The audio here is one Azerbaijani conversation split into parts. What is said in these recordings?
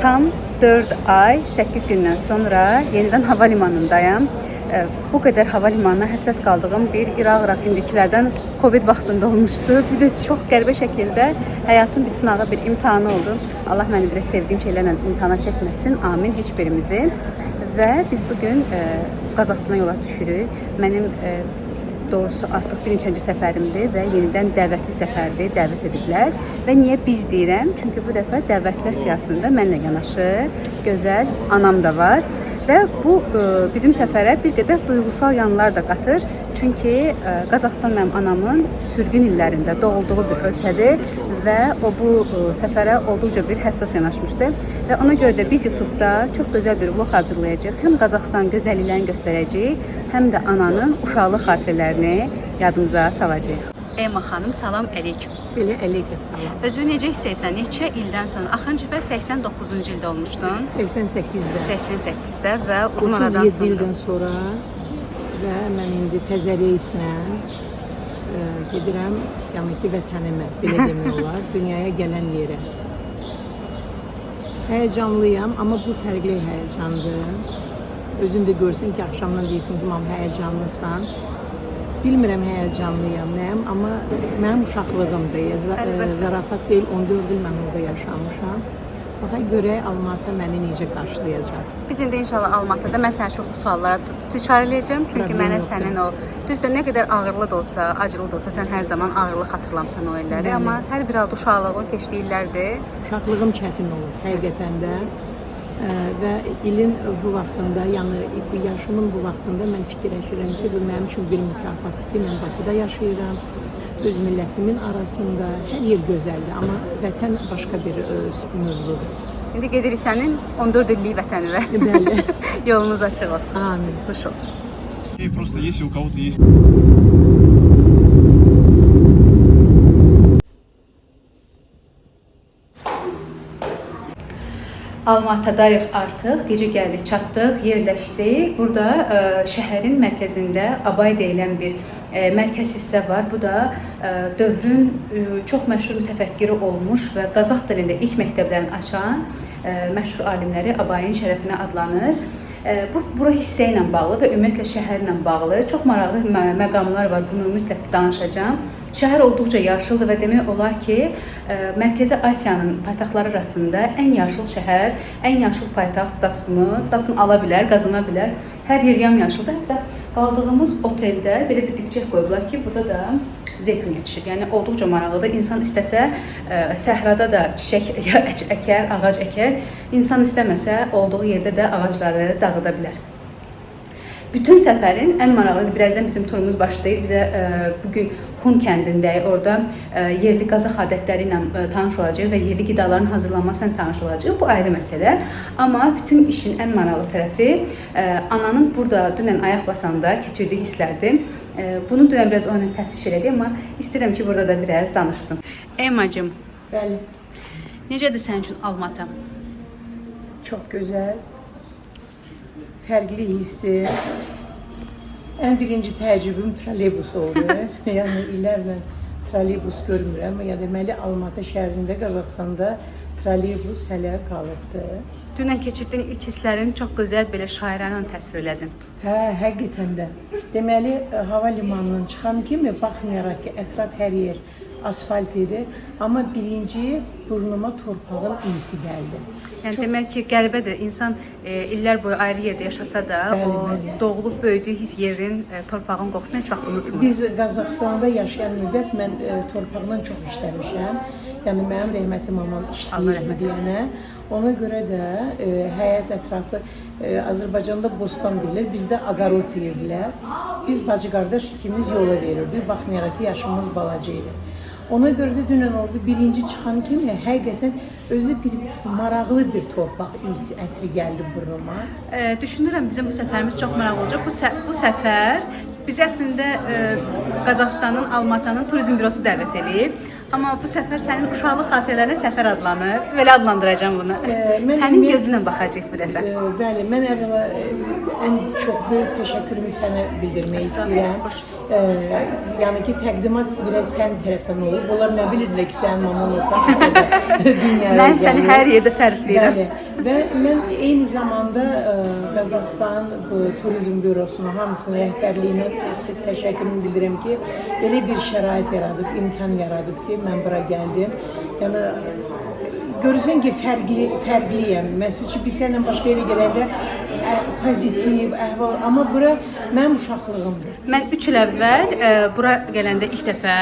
Tam 4 ay 8 gündən sonra yenidən havalimanındayım. Bu qədər havalimanına həsrət qaldığım bir İraq indikilərdən Covid vaxtında olmuşdu. Bir də çox qəribə şəkildə həyatın bir sınağı, bir imtahanı oldu. Allah məni belə sevdiyim şeylərlə imtahana çəkməsin. Amin heç birimizi. Və biz bugün Qazaxstana yola düşürük. Mənim doğrusu artıq bir neçənci səfərimdir və yenidən dəvətli səfərdir, dəvət ediblər. Və niyə biz deyirəm? Çünki bu dəfə dəvətlilər siyasında mənlə yanaşı gözəl anam da var. Və bu bizim səfərə bir qədər duyğusal yanlar da qatır. Çünki Qazaxstan mənim anamın sürgün illərində doğulduğu bir ölkədir və o bu səfərə olduqca bir həssas yanaşmışdı. Və ona görə də biz YouTube-da çox gözəl bir vlog hazırlayacağıq. Həm Qazaxstan gözəlliklərini göstərəcəyik, həm də ananın uşaqlıq xatirələrini yadımıza salacağıq. Eyma xanım, salam əleyküm. Belə əleyküm salam. Özünü necə hiss edirsən? Neçə ildən sonra? Axırıncı dəfə 89-cu ildə olmuşdun. 88-də. 88-də və uzun aradan 37 ildən sonra və mən indi təzə reyslə gedirəm, yəni ki, vətənimə, belə demək olar, dünyaya gələn yerə. Həyəcanlıyam, amma bu fərqli həyəcandır. Özün də görsün ki, axşamdan deyirsin ki, mam, həyəcanlısan. Bilmirəm həyəcanlıyam, nəyəm, amma mənim uşaqlığımdır, zarafat deyil, 14 il mən orada yaşamışam. Baxa görək Almatı məni necə qarşılayacaq. Biz indi inşallah Almatıda mən sənə çoxlu suallara tükar eləyəcəm. Çünki mənə sənin o, düzdür, nə qədər ağırlı da olsa, acılı da olsa, sən hər zaman ağırlı xatırlamsan o illəri. Bəli. Amma hər bir halda uşaqlığın keçdiyi illərdir. Uşaqlığım çətin olur, həqiqətən də. Və ilin bu vaxtında, yəni yaşımın bu vaxtında mən fikirləşirəm ki, bu mənim üçün bir mükafatdır ki, mən Bakıda yaşayıram, öz millətimin arasında, hər yer gözəldir, amma vətən başqa bir mövzudur. İndi gedirik sənin 14 illik vətənivə. Bəli. Yolumuz açıq olsun. Amin. Xoş olsun. Просто если у кого-то есть... Almatadayıq artıq, gecə gəldik, çatdıq, yerləşdik. Burada şəhərin mərkəzində Abay deyilən bir mərkəz hissə var. Bu da dövrün çox məşhur mütəfəkkiri olmuş və Qazax dilində ilk məktəblərini açan məşhur alimləri Abayın şərəfinə adlanır. Bura hissə ilə bağlı və ümumiyyətlə şəhərlə bağlı çox maraqlı məqamlar var. Bunu mütləq danışacağam. Şəhər olduqca yaşıldır və demək olar ki, Mərkəzi Asiyanın paytaxtları arasında ən yaşıl şəhər, ən yaşıl paytaxt statusunu ala bilər, qazana bilər. Hər yer yamyaşıldır. Hətta qaldığımız oteldə belə bir dipçək qoyublar ki, burada da zeytun yetişir. Yəni olduqca maraqlıdır. İnsan istəsə səhrada da çiçək əkər, ağac əkər. İnsan istəməsə olduğu yerdə də ağacları dağıda bilər. Bütün səfərin ən maraqlıdır. Birazdan bizim turumuz başlayır. Bizə bugün Hun kəndindəyik. Orada yerli Qazax adətləri ilə tanış olacaq və yerli qidaların hazırlanmasına tanış olacaq. Bu ayrı məsələ. Amma bütün işin ən maraqlı tərəfi ananın burada dünən ayaq basanda keçirdiyi hisslərdir. Bunu dünən biraz onunla təftiş elədik, amma istəyirəm ki, burada da biraz danışsın. Eymacığım, Bəli, necədir sənin üçün Almatı? çox gözəl, fərqli hissdir. Ən birinci təəccübüm trolleybus oldu. Yəni illərlə trolleybus görmürəm. Yəni deməli Almatı şəhərində, Qazaxstanda trolleybus hələ qalıbdır. Dünən keçirdiyin ilk hisslərini çox gözəl belə şairənə təsvir elədin. Hə, həqiqətən də. Deməli hava limanından çıxan kimi baxmayaraq ki, ətraf hər yer asfalt idi, amma birinci burnuma torpağın iyisi gəldi. Yəni demək ki, qəribədir. İnsan illər boyu ayrı yerdə yaşasa da, Bəli. doğulub böyüdüyü yerin, torpağın qoxusunu heç vaxt unutmur. Biz Qazaxstanda yaşayan müddət mən torpaqla çox işləmişəm. Yəni mənim rəhmətim mamam işləyirdi deyənə. Ona görə də həyət ətrafı Azərbaycanda bostan deyilir, bizdə aqarod deyirlər. Biz bacı-qardaş ikimiz yola verirdik, baxmayaraq ki, yaşımız balaca idi. Ona görə də dünən orada birinci çıxan kimi həqiqətən özü bir maraqlı bir torpaq iyisi ətri gəldi burnuma. Düşünürəm bizim bu səfərimiz çox maraqlı olacaq. Bu səfər bizi əslində Qazaxstanın Almatının turizm bürosu dəvət edib. Amma bu səfər sənin uşaqlıq xatirələrinə səfər adlanır. Belə adlandıracağam bunu. Sənin gözünlə baxacağıq bu dəfə. Bəli, mən əvvəla ən çox böyük təşəkkürümü sənə bildirmək istəyirəm. Yəni ki, təqdimat biraz sən tərəfdən olub. Onlar nə bilirdilər ki, sənin maman orada dünyaya Mən səni hər yerdə tərifləyirəm. Bəli. Və mən eyni zamanda Qazaxıstan Turizm Bürosuna hamısının rəhbərliyinə təşəkkürümü bildirirəm ki, belə bir şərait yaradıb, imkan yaradıb ki, mən bura gəldim. Yəni görürsən ki, fərqliyəm. Məsəl üçün biz səninlə başqa yerə gələndə pozitiv, əhval, amma bura mənim uşaqlığımdır. Mən 3 il əvvəl bura gələndə ilk dəfə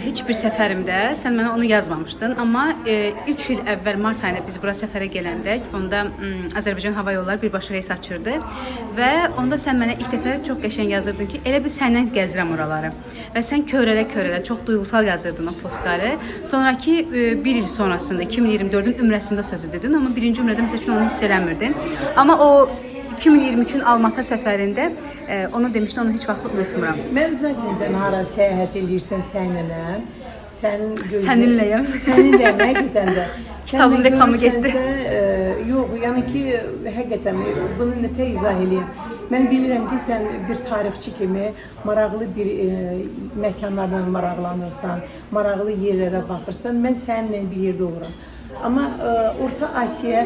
heç bir səfərimdə sən mənə onu yazmamışdın, amma 3 il əvvəl mart ayında biz bura səfərə gələndə onda Azərbaycan Hava Yolları birbaşa reys açırdı və onda sən mənə ilk dəfə çox qəşəng yazırdın ki, elə bir səndən gəzirəm oraları və sən körələ çox duygusal yazırdın o postları. Sonraki bir il sonrasında 2024-ün ümrəsində sözü dedin, amma birinci ümrədə məsəl üçün onu hiss eləmirdin. Amma o 2023-ün Almatı səfərində onu demişdin, onu heç vaxt unutmuram. Mən zaten sən hara səyahət edirsən səninlə, Səninləyəm. Səninləyəm, həqiqətən də. Kitabın reklamı getdi. Yox, yəni ki, həqiqətən bunu nətə izah eləyəm. Mən bilirəm ki, sən bir tarixçi kimi maraqlı bir məkanlarla maraqlanırsan, maraqlı yerlərə baxırsan, mən səninlə bir yerdə oluram. Amma Orta Asiya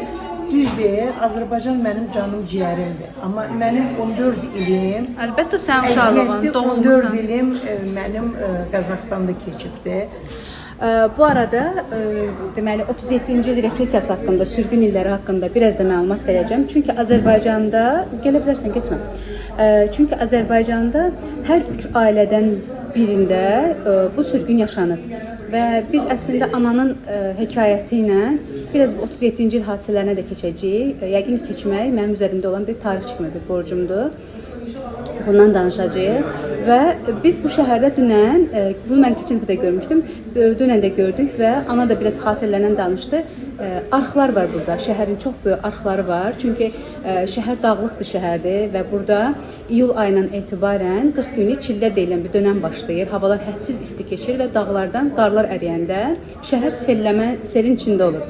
düzdür, Azərbaycan mənim canım ciyərimdir. Amma mənim 14 ilim, Əlbəttə sən uşaqlığın, doğulmusan. 14 ilim mənim Qazaxstanda keçibdi. Bu arada deməli 37-ci il repressiyası haqqında, sürgün illəri haqqında biraz da məlumat verəcəm. Çünki Azərbaycanda gələ bilərsən, getmə. Çünki Azərbaycanda hər 3 ailədən birində bu sürgün yaşanır. Və biz əslində ananın hekayəti ilə biraz bu 37-ci il hadisələrinə də keçəcəyik. Yəqin keçmək mənim üzərimdə olan bir tarix kimi bir borcumdur. Bundan danışacağıq və biz bu şəhərdə dünən, bunu mən keçən dəfə də görmüşdüm, dünən də gördük və ana da biraz xatirələrindən danışdı. Arxlar var burada, şəhərin çox böyük arxları var. Çünki şəhər dağlıq bir şəhərdir və burada iyul ayından etibarən 40 günlük çillə deyilən bir dönəm başlayır. Havalar hədsiz isti keçir və dağlardan qarlar əriyəndə şəhər selin içində olur.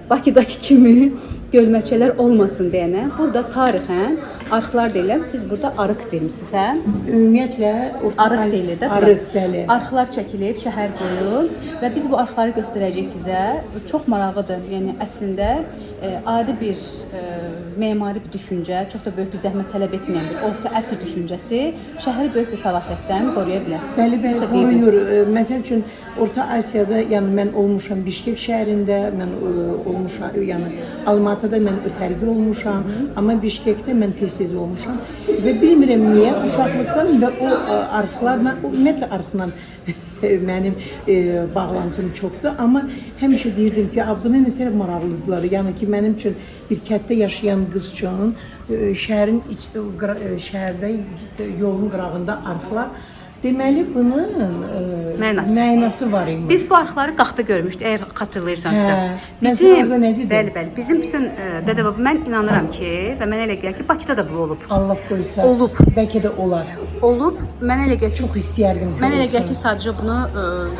Bakıdakı kimi gölməçələr olmasın deyənə, burada tarixən arxlar deyiləm, siz burada arıq deyilmisiniz, hə? Ümumiyyətlə Arıq deyilir də. Arıq, bəli. Arxlar çəkilib şəhər boyu və biz bu arxları göstərəcəyik sizə. Çox maraqlıdır. Yəni əslində adi bir memari bir düşüncə, çox da böyük bir zəhmət tələb etməyən bir orta əsr düşüncəsi şəhəri böyük bir fəlakətdən qoruya bilər. Bəli, qoruyur. Məsəl üçün Orta Asiyada, yəni mən olmuşam Bişkek şəhərində, mən olmuşam, yəni Almatıda mən ötərgil olmuşam, amma Bişkekdə mən tez olmuşam və bilmirəm niyə uşaqlıqdan və o arxlarla, ümumiyyətlə arxla mənim bağlantım çoxdur, amma həmişə deyirdim ki, buna nə tərəf maraqlıdırlar, yəni ki, mənim üçün bir kənddə yaşayan qız üçün şəhərdə yolun qırağında arxlar. Deməli, bunun mənası var imiş. Biz bu arxları qaxda görmüşdük, əgər xatırlayırsanızsa. Bəli, bizim bütün dədə-baba, mən inanıram ki, və mənə elə gəlir ki, Bakıda da bu olub. Allah qoysa, olub. Bəlkə də olar. Olub, mənə elə gəlir ki, çox istəyərdim. Mənə elə gəlir ki, sadəcə bunu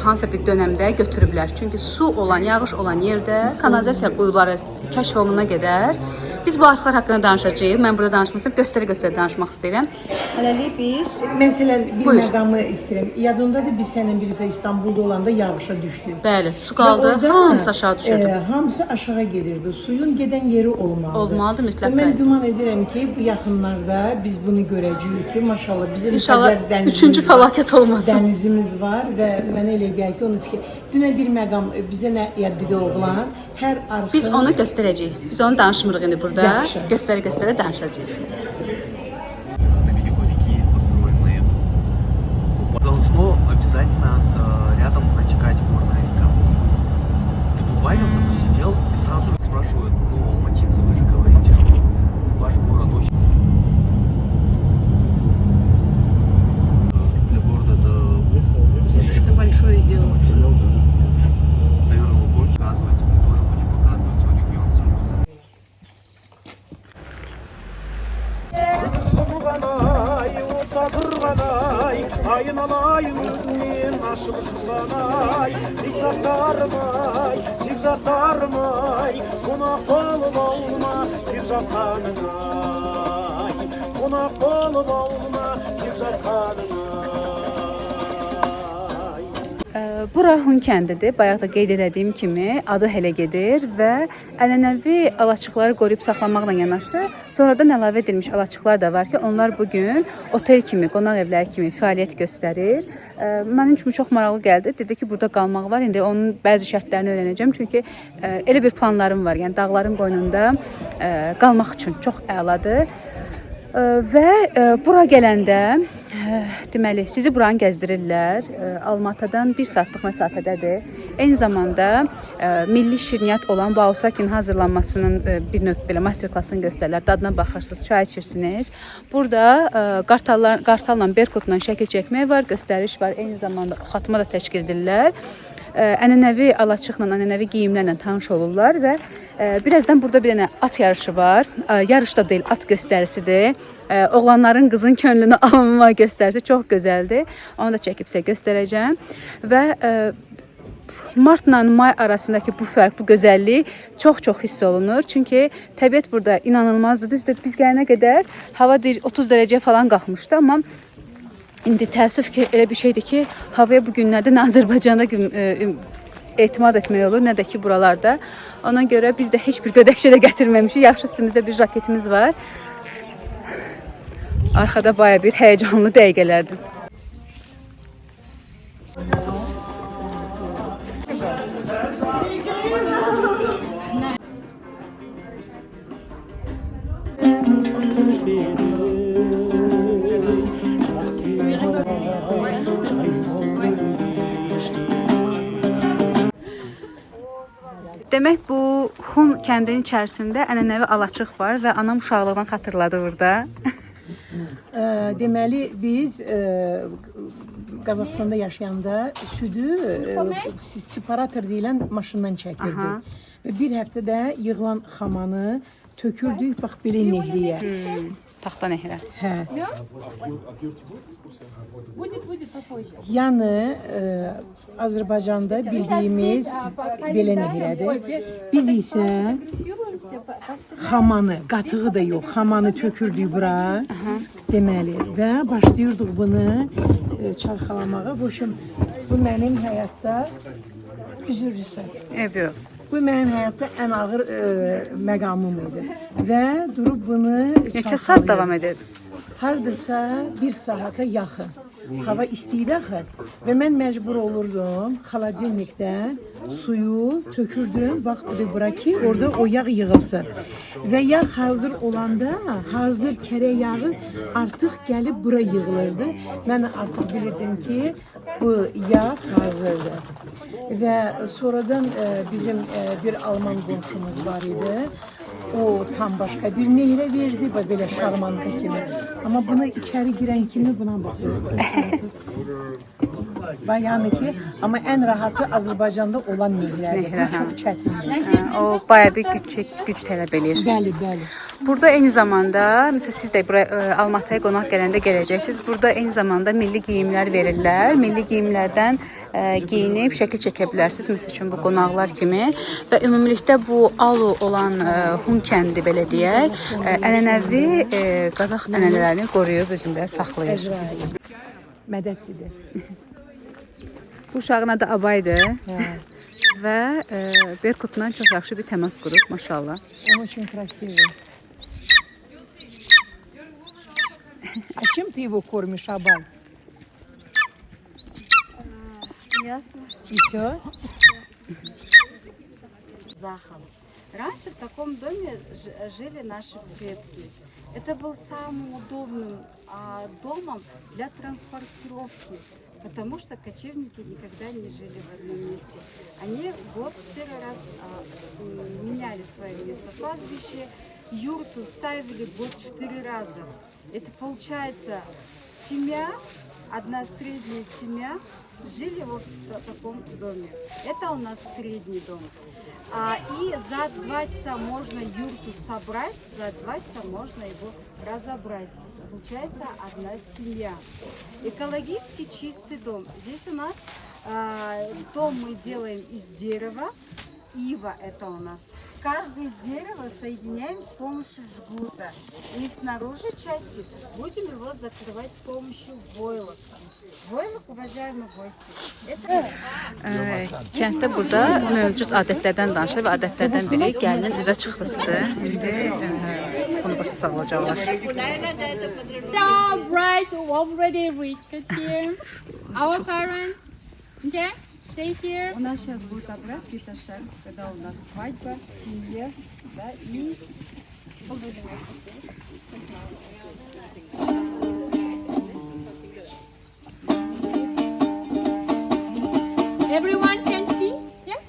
hansısa bir dönəmdə götürüblər. Çünki su olan, yağış olan yerdə kanalizasiya quyuları kəşf olunana qədər biz bu arxlar haqqında danışacağıq. Mən burada danışmasam, göstərə-göstərə danışmaq istəyirəm. Hələlik biz... Məsələn, bir məqamı istəyirəm. Yadındadır, biz sənin bir dəfə İstanbulda olanda yağışa düşdük. Bəli, su qaldı, hamısı aşağı düşürdü. Hamısı aşağı gedirdi. Suyun gedən yeri olmalıdır. Olmalıdır mütləq. Mən güman edirəm ki, bu yaxınlarda biz bunu görəcəyik ki, maşallah bizim İnşallah üçüncü fəlakət olmasın. Dənizimiz var və mənə elə gəlir ki, onu fikir... Dünə bir məqam bizə nə yadbidə oğlan, hər arxın... Biz onu göstərəcəyik. Biz onu danışmırıq indi burada. Göstərə-göstərə danışacağıq. На берегу реки построенные. Должно обязательно рядом протекать горная река. Тут убавился, посидел и сразу же спрашивают, ну, алматинцы, вы же говорите, что ваш город очень... Для города это слишком. Это большое дело. Наверное, вы будете показывать, мы тоже будем показывать свой регион. Aynalayım min aşılışlanay Zigzaglarımay, zigzaglarımay Buna kol olma zigzaglarımay Konak olup olma güzel hanıma. Bura Hun kəndidir. Bayaq da qeyd etdiyim kimi adı hələ gedir və ənənəvi alaçıqları qoruyub saxlamaqla yanaşı, sonradan əlavə edilmiş alaçıqlar da var ki, onlar bu gün otel kimi, qonaq evləri kimi fəaliyyət göstərir. Mənim üçün çox maraqlı gəldi. Dedi ki, burada qalmaq var. İndi onun bəzi şərtlərini öyrənəcəm. Çünki elə bir planlarım var. Yəni dağların qoynunda qalmaq üçün çox əladır. Və bura gələndə deməli sizi buranı gəzdirirlər. Almatıdan 1 saatlıq məsafədədir. Eyni zamanda milli şirniyyat olan Bausakin hazırlanmasının bir növ belə master klassını göstərirlər. Dadına baxırsınız, çay içirsiniz. Burada qartalla, berkutla şəkil çəkmək var, göstəriş var. Eyni zamanda oxatma da təşkil edirlər. Ənənəvi alaçıqla, ənənəvi geyimlərlə tanış olurlar və birazdan burada bir dənə at yarışı var. Yarış da deyil, at göstərisidir. Oğlanların qızın könlünü alınma göstərisi çox gözəldir. Onu da çəkib sizə göstərəcəm. Və martla may arasındakı bu fərq, bu gözəllik çox hiss olunur. Çünki təbiət burada inanılmazdır. Düzdür, biz gələnə qədər hava 30 dərəcə falan qalxmışdı, amma İndi təəssüf ki, elə bir şeydir ki, havaya bu günlərdə nə Azərbaycanda etimad etmək olur, nə də ki, buralarda. Ona görə biz də heç bir gödəkçə də gətirməmişik. Yaxşı üstümüzdə bir jaketimiz var. Arxada baya bir həyəcanlı dəqiqələrdir. Demək bu Hun kəndinin içərisində ənənəvi alaçıq var və anam uşaqlıqdan xatırladı burada. Deməli biz Qazaxstanda yaşayanda südü separator deyilən maşından çəkirdik. Və bir həftədə yığılan xamanı tökürdük bax belə nehriyə. Taxta nehrə. Hə. Yəni Azərbaycanda bildiyimiz belə nehrədir. Biz isə xamanı, qatığı da yox, xamanı tökürdük bura. Deməli və başlayırdıq bunu çalxalamağa. Bu mənim həyatda üzürlüsən. Yox. Bu mənim həyatda ən ağır məqamım idi. Və durub bunu Neçə saat davam edir? Hardasa 1 saata yaxın. Hava isti idi axı və mən məcbur olurdum xaladelnikdə suyu tökürdüm, bax bura ki, orada o yağ yığılsın. Və yağ hazır olanda, hazır kərə yağı artıq gəlib bura yığılırdı. Mən artıq bilirdim ki, bu yağ hazırdır. Və sonradan bizim bir Alman qonşumuz var idi. O tam başqa bir nehrə verdi, belə şarmanka kimi. Amma buna içəri girən kimi buna baxıyordu. Yəni ki, amma ən rahatı Azərbaycanda olan nehrədir. Bu çox çətindir. O baya bir güc tələb eləyir. Bəli, bəli. Burada eyni zamanda, məsələn siz də buraya Almatıya qonaq gələndə gələcəksiniz. Burada eyni zamanda milli geyimlər verirlər. Milli geyimlərdən geyinib şəkil çəkə bilərsiniz. Məsəl üçün bu qonaqlar kimi və ümumilikdə bu Alu olan Hun kəndi belə deyək, ənənəvi Qazax ənənələrini qoruyub özündə saxlayır. Mədədlidir. Bu uşağın adı Abaydır və Berkutla çox yaxşı bir təmas qurub, maşallah. Onun üçün krasivdir. А чем ты его кормишь, Абай? Мясо. И все? Захом. Раньше в таком доме жили наши предки. Это был самым удобным домом для транспортировки, потому что кочевники никогда не жили в одном месте. Они в год 4 раз меняли свое место пастбища, юрту ставили в год 4 раза. Это получается семья, одна средняя семья, жили вот в таком доме. Это у нас средний дом. И за 2 часа можно юрту собрать, за 2 часа можно его разобрать. Получается одна семья. Экологически чистый дом. Здесь у нас дом мы делаем из дерева. Ива это у нас. каждое дерево соединяем с помощью жгута. И снаружи части будем его закрывать с помощью войлока. Войлок, уважаемые gости, это... Kənddə burada mövcud adətlərdən danışılır və adətlərdən biri gəlinin üzə çıxdısıdır. İndi bunu başa salacaqlar. So bright already reached here. Our parents, okay, stay here. У нас сейчас будет обряд Питашер, когда у нас свадьба, семья, да, и... Everyone can see? Yeah?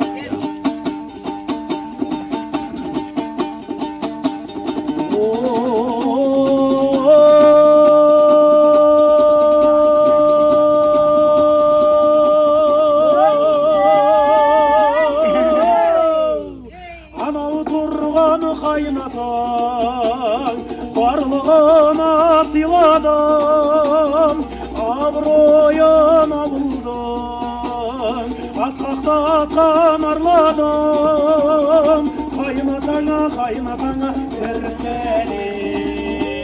Анау тұрған қайнатаң барлығына сыйладым, абыройын ауылдың асқақтатқан арладым, қайнатаңа бір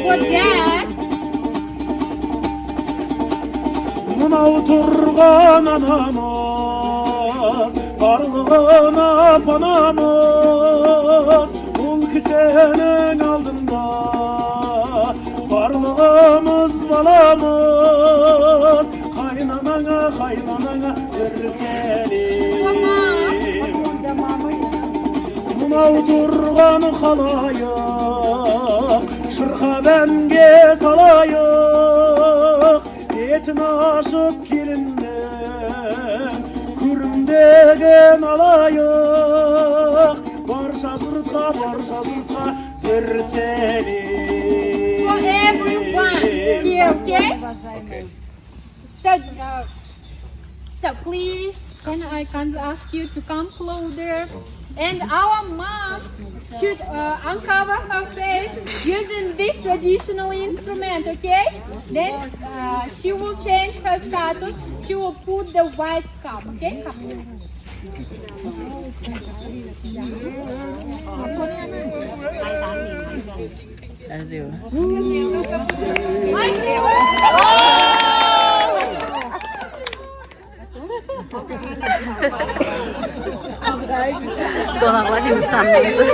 For сәлем. that, Мынау тұрған анамыз барлығына панамыз, бұл кісенің алдында барлығымыз баламыз, қайнанаңа бір сәлем. Мынау тұрған халайық шырқап әнге салайық, бетін ашып келіннің көрімдеген алайық, барша жұртқа бір сәлем. for everyone here, okay? So please, can I ask you to come closer? And our mom should uncover her face using this traditional instrument, okay? Then she will change her status. She will put the white scarf, okay? Come. Qonaqlar Hindistanlıydı.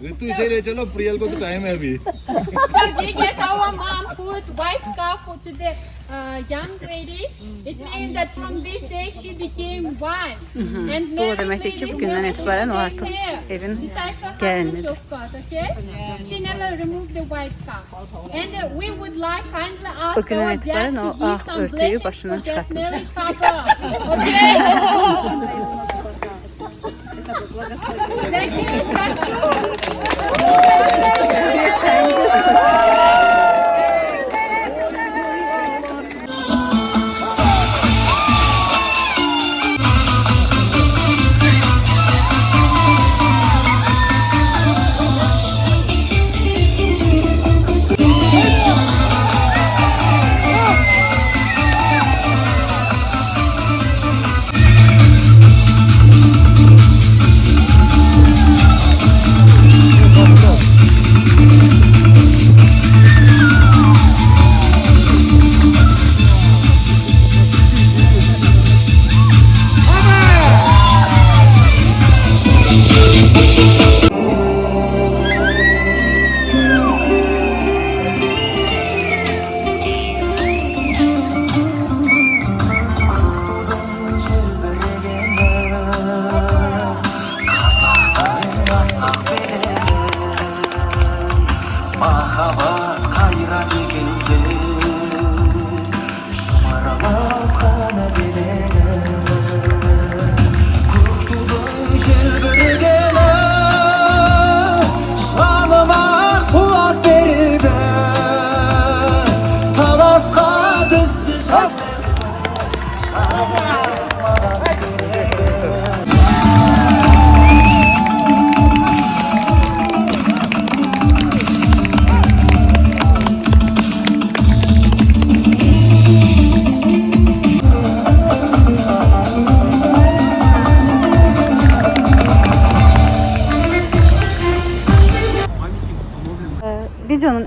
ऋतु इसे ले चलो, प्रियल को तो टाइम है अभी. So yes, our mom put white scarf to the young lady. It means that from this day she became white. And Bu o deməkdir ki, bugündən etibarən o artıq evin gəlinidir. Okay? She never removed the white scarf. And we would like kindly ask Bugündən our etibarən dad o to give ağ some örtüyü blessings başından to that çıxartmış. married couple. Okay? Thank you, Shashu.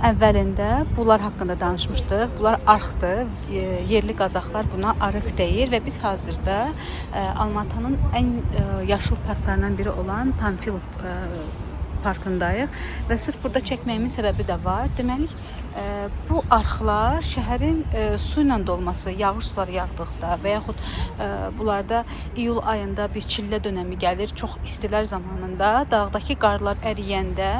əvvəlində bunlar haqqında danışmışdıq. Bunlar arxdır. Yerli Qazaxlar buna arıq deyir və biz hazırda Almatının ən yaşıl parklarından biri olan Pamfilov parkındayıq və sırf burada çəkməyimin səbəbi də var. Deməli, bu arxlar şəhərin su ilə dolması, yağış suları yağdıqda və yaxud bunlarda iyul ayında bir çillə dönəmi gəlir, çox istilər zamanında, dağdakı qarlar əriyəndə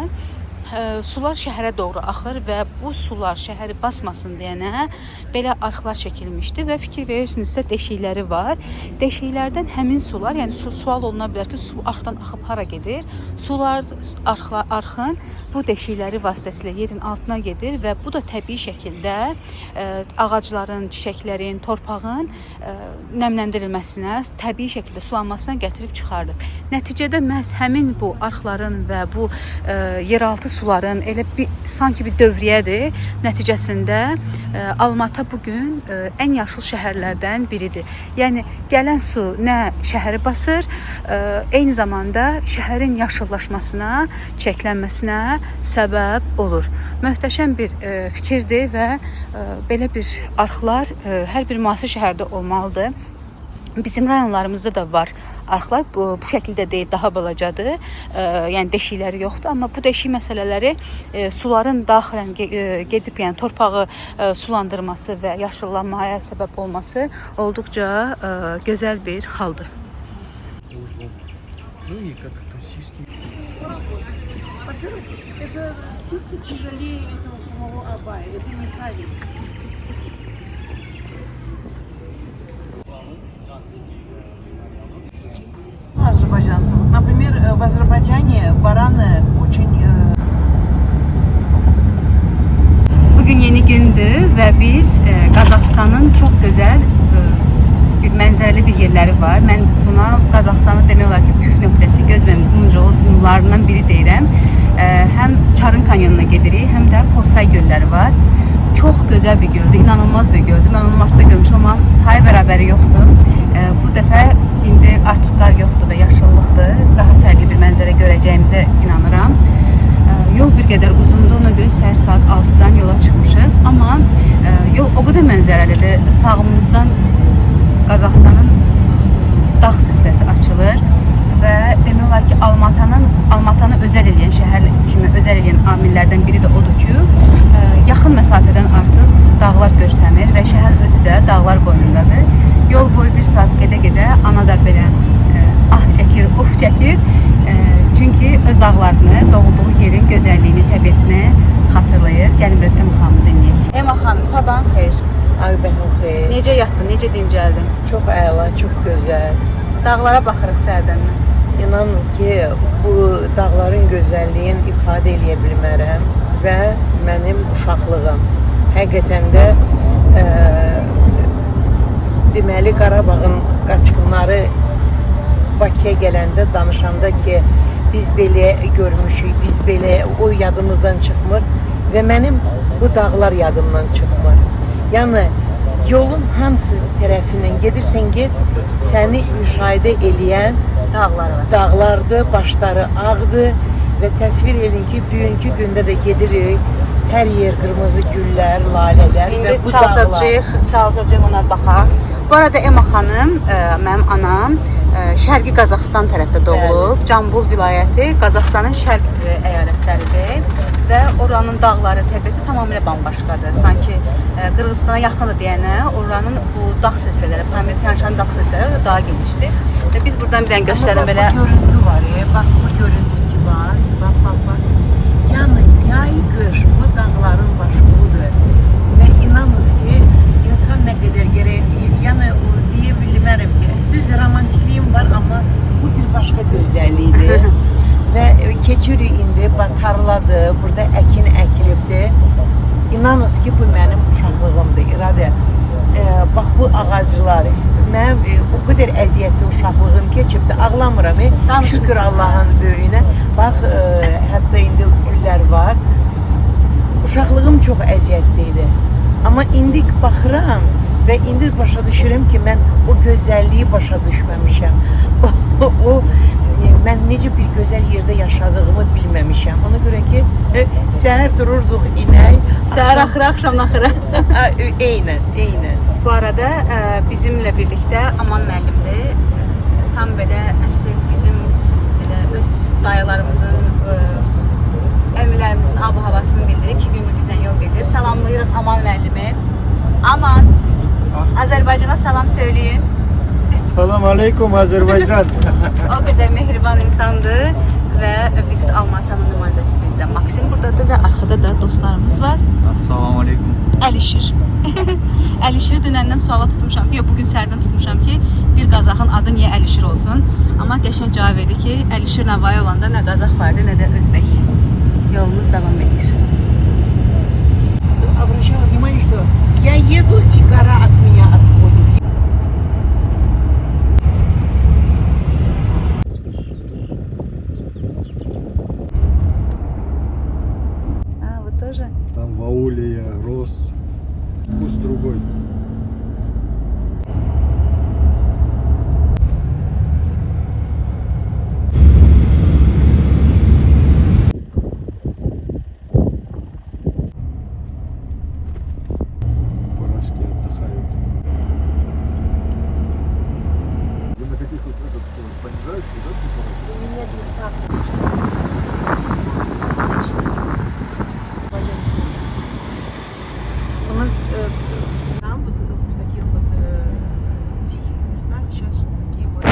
sular şəhərə doğru axır və bu sular şəhəri basmasın deyənə belə arxlar çəkilmişdi və fikir verirsinizsə deşikləri var. Deşiklərdən həmin sular, yəni sual oluna bilər ki, su arxdan axıb hara gedir? Sular arxın bu deşikləri vasitəsilə yerin altına gedir və bu da təbii şəkildə ağacların, çiçəklərin, torpağın nəmləndirilməsinə, təbii şəkildə sulanmasına gətirib çıxardır. Nəticədə məhz həmin bu arxların və bu yeraltı suların elə sanki bir dövriyyədir. Nəticəsində Almata bugün ən yaşıl şəhərlərdən biridir. Yəni gələn su nə şəhəri basır, eyni zamanda şəhərin yaşıllaşmasına, çiçəklənməsinə səbəb olur. Möhtəşəm bir fikirdir və belə bir arxlar hər bir müasir şəhərdə olmalıdır. Bizim rayonlarımızda da var arxlar. Bu şəkildə deyil, daha balacadır. Yəni deşikləri yoxdur, amma bu deşik məsələləri suların daxilən gedib, yəni torpağı sulandırması və yaşıllanmaya səbəb olması olduqca gözəl bir haldır. Ну и как тусишки. Во-первых, это птица тяжелее этого самого Абая. Это неправильно. Азербайджанцев. Например, в Азербайджане бараны очень... Bugün yeni gündür və biz Qazaxıstanın çox gözəl bir mənzərəli bir yerləri var. Mən buna Qazaxıstanı demək olar ki, püf nöqtəsi, göz məmnunlarından biri deyirəm. Həm Çarın kanyonuna gedirik, həm də Kosay gölləri var. Çox gözəl bir göldür, inanılmaz bir göldür. Mən onu martda görmüşəm, amma tayı bərabəri yoxdur. Bu dəfə indi artıq qar yoxdur və yaşıllıqdır. Daha fərqli bir mənzərə görəcəyimizə inanıram. Yol bir qədər uzundur, ona görə səhər saat 6-dan yola çıxmışıq. Amma yol o qədər mənzərəlidir. Sağımızdan Qazaxıstanın dağ silsiləsi açılır və demək olar ki, Almatanı özəl eləyən, şəhər kimi özəl eləyən amillərdən biri də odur ki, yaxın məsafədən artıq dağlar görsənir və şəhər özü də dağlar qoynundadır. Yol boyu bir saat gedə-gedə ana da belə ah çəkir, uf çəkir. Çünki öz dağlarını, doğulduğu yerin gözəlliyini, təbiətini xatırlayır. Gəlin biraz Əma xanımı dinləyək. Əma xanım, sabahın xeyir. Ay bəxəm xeyir. Necə yatdın, necə dincəldin? Çox əla, çox gözəl. Dağlara baxırıq səhərdən. İnanın ki, bu dağların gözəlliyini ifadə edə bilmərəm və mənim uşaqlığım. Həqiqətən də deməli Qarabağın qaçqınları Bakıya gələndə danışanda ki, biz belə görmüşük, biz belə o yadımızdan çıxmır və mənim bu dağlar yadımdan çıxmır. Yəni yolun hansı tərəfindən gedirsən get, səni müşahidə eləyən dağlardır, başları ağdır və təsvir edin ki, bugünkü gündə də gedirik, hər yer qırmızı güllər, lalələr və bu dağlar. Çalışacaq ona baxaq. Bu arada Əma xanım, mənim anam Şərqi Qazaxıstan tərəfdə doğulub. Cambul vilayəti Qazaxıstanın şərq əyalətləridir və oranın dağları, təbiəti tamamilə bambaşqadır. Sanki Qırğızstana yaxındır deyənə, oranın bu dağ silsilələri, Pamir Tianşanın dağ silsilələri daha genişdir. Və biz buradan bir dənə göstərim belə. Bu görüntü var ya, bax bu görüntü ki var, bax. Yəni yay qış bu dağların başbuğudur və inanınız ki, insan nə qədər gərək, yəni deyə bilmərəm ki, düz romantikliyim var, amma bu bir başqa gözəllikdir və keçirik indi, tarladır, burada əkin əkilibdir. İnanınız ki, bu mənim uşaqlığımdır, İradə. Bax bu ağaclar, mənim o qədər əziyyətli uşaqlığım keçibdir, ağlamıram, şükür Allahın böyüyünə. Bax, hətta indi güllər var. Uşaqlığım çox əziyyətli idi. Amma indi baxıram və indi başa düşürəm ki, mən o gözəlliyi başa düşməmişəm. O mən necə bir gözəl yerdə yaşadığımı bilməmişəm. Ona görə ki, səhər dururduq inək. Səhər axırı, axşam axırı. Eynən. Bu arada bizimlə birlikdə Aman müəllimdir. Tam belə əsl bizim belə öz dayılarımızın, əmilərimizin ab-havasını bildirir. 2 gündür bizlə yol gedir. Salamlayırıq Aman müəllimi. Aman, Azərbaycana salam söyləyin. Salam aleykum Azerbaycan. O qədər mehriban insandır və Visit Almatının nümayəndəsi bizdə. Maksim buradadır və arxada da dostlarımız var. Assalamu alaikum. Əlişir. Əlişiri dünəndən suala tutmuşam ki, bugün sərdən tutmuşam ki, bir Qazaxın adı niyə Əlişir olsun? Amma qəşəng cavab verdi ki, Əlişir Navai olanda nə Qazax vardı, nə də Özbək. Yolumuz davam edir. Обращала внимание, что я еду, и гора от меня отходит. А, вы тоже? Там в ауле я рос. Вкус другой. Порошки отдыхают. Вы на каких понижаете, да? У нас Там вот в таких вот тихих местах сейчас такие вот.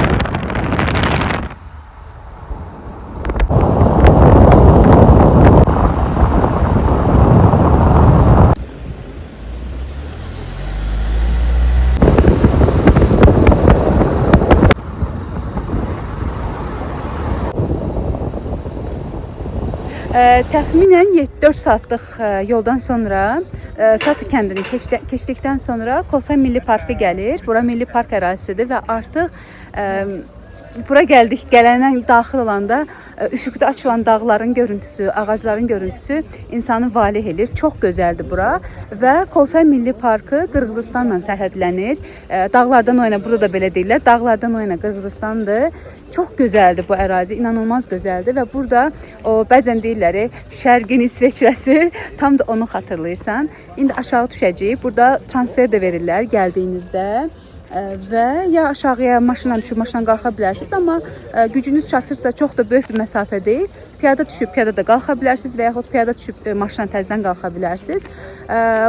Təxminən 4 saatlıq yoldan sonra Satı kəndini keçdikdən sonra Kosay Milli Parkı gəlir. Bura Milli Park ərazisidir və artıq bura gələndən daxil olanda üfüqdə açılan dağların görüntüsü, ağacların görüntüsü insanı valeh edir. Çox gözəldir bura və Kosay Milli Parkı Qırğızıstanla sərhədlənir. Dağlardan o yana, burada da belə deyirlər, dağlardan o yana Qırğızıstandır. Çox gözəldir bu ərazi, inanılmaz gözəldir və burada o bəzən deyirlər Şərqin İsveçrəsi, tam da onu xatırlayırsan. İndi aşağı düşəcəyik. Burada transfer də verirlər gəldiyinizdə. Və ya aşağıya maşınla düşüb maşınla qalxa bilərsiniz, amma gücünüz çatırsa çox da böyük bir məsafə deyil. Piyada düşüb piyada da qalxa bilərsiniz və yaxud piyada düşüb maşınla təzədən qalxa bilərsiniz.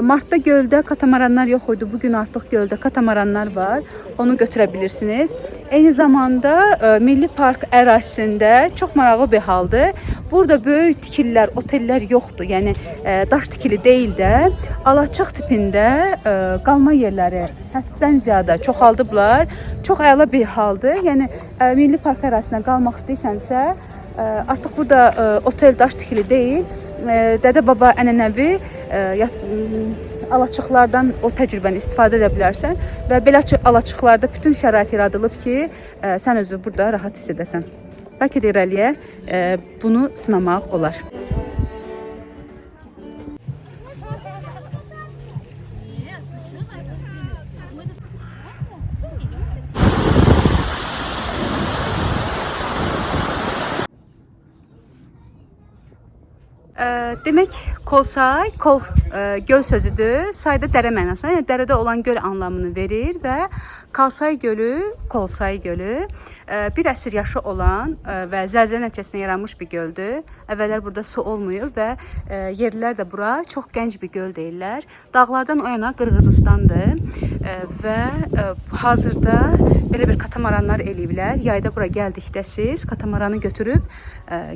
Martda göldə katamaranlar yox idi. Bugün artıq göldə katamaranlar var. Onu götürə bilirsiniz. Eyni zamanda Milli Park ərazisində çox maraqlı bir haldır. Burada böyük tikililər, otellər yoxdur. Yəni daş tikili deyil də, alaçıq tipində qalma yerləri həddən ziyadə çoxaldıblar. Çox əla bir haldır. Yəni Milli Park ərazisinə qalmaq istəyirsənsə, artıq burada otel daş tikili deyil. Dədə baba ənənəvi alaçıqlardan o təcrübəni istifadə edə bilərsən və belə alaçıqlarda bütün şərait yaradılıb ki, sən özü burada rahat hiss edəsən. Bəlkə də irəliyə bunu sınamaq olar. Demək, Kolsay, kol göl sözüdür. Sayda dərə mənasına, yəni dərədə olan göl anlamını verir və Kalsay gölü, Kolsay gölü bir əsr yaşı olan və zəlzələ nəticəsində yaranmış bir göldür. Əvvəllər burada su olmuyor və yerlilər də bura çox gənc bir göl deyirlər. Dağlardan o yana Qırğızıstandır və hazırda belə bir katamaranlar eləyiblər. Yayda bura gəldikdə siz katamaranı götürüb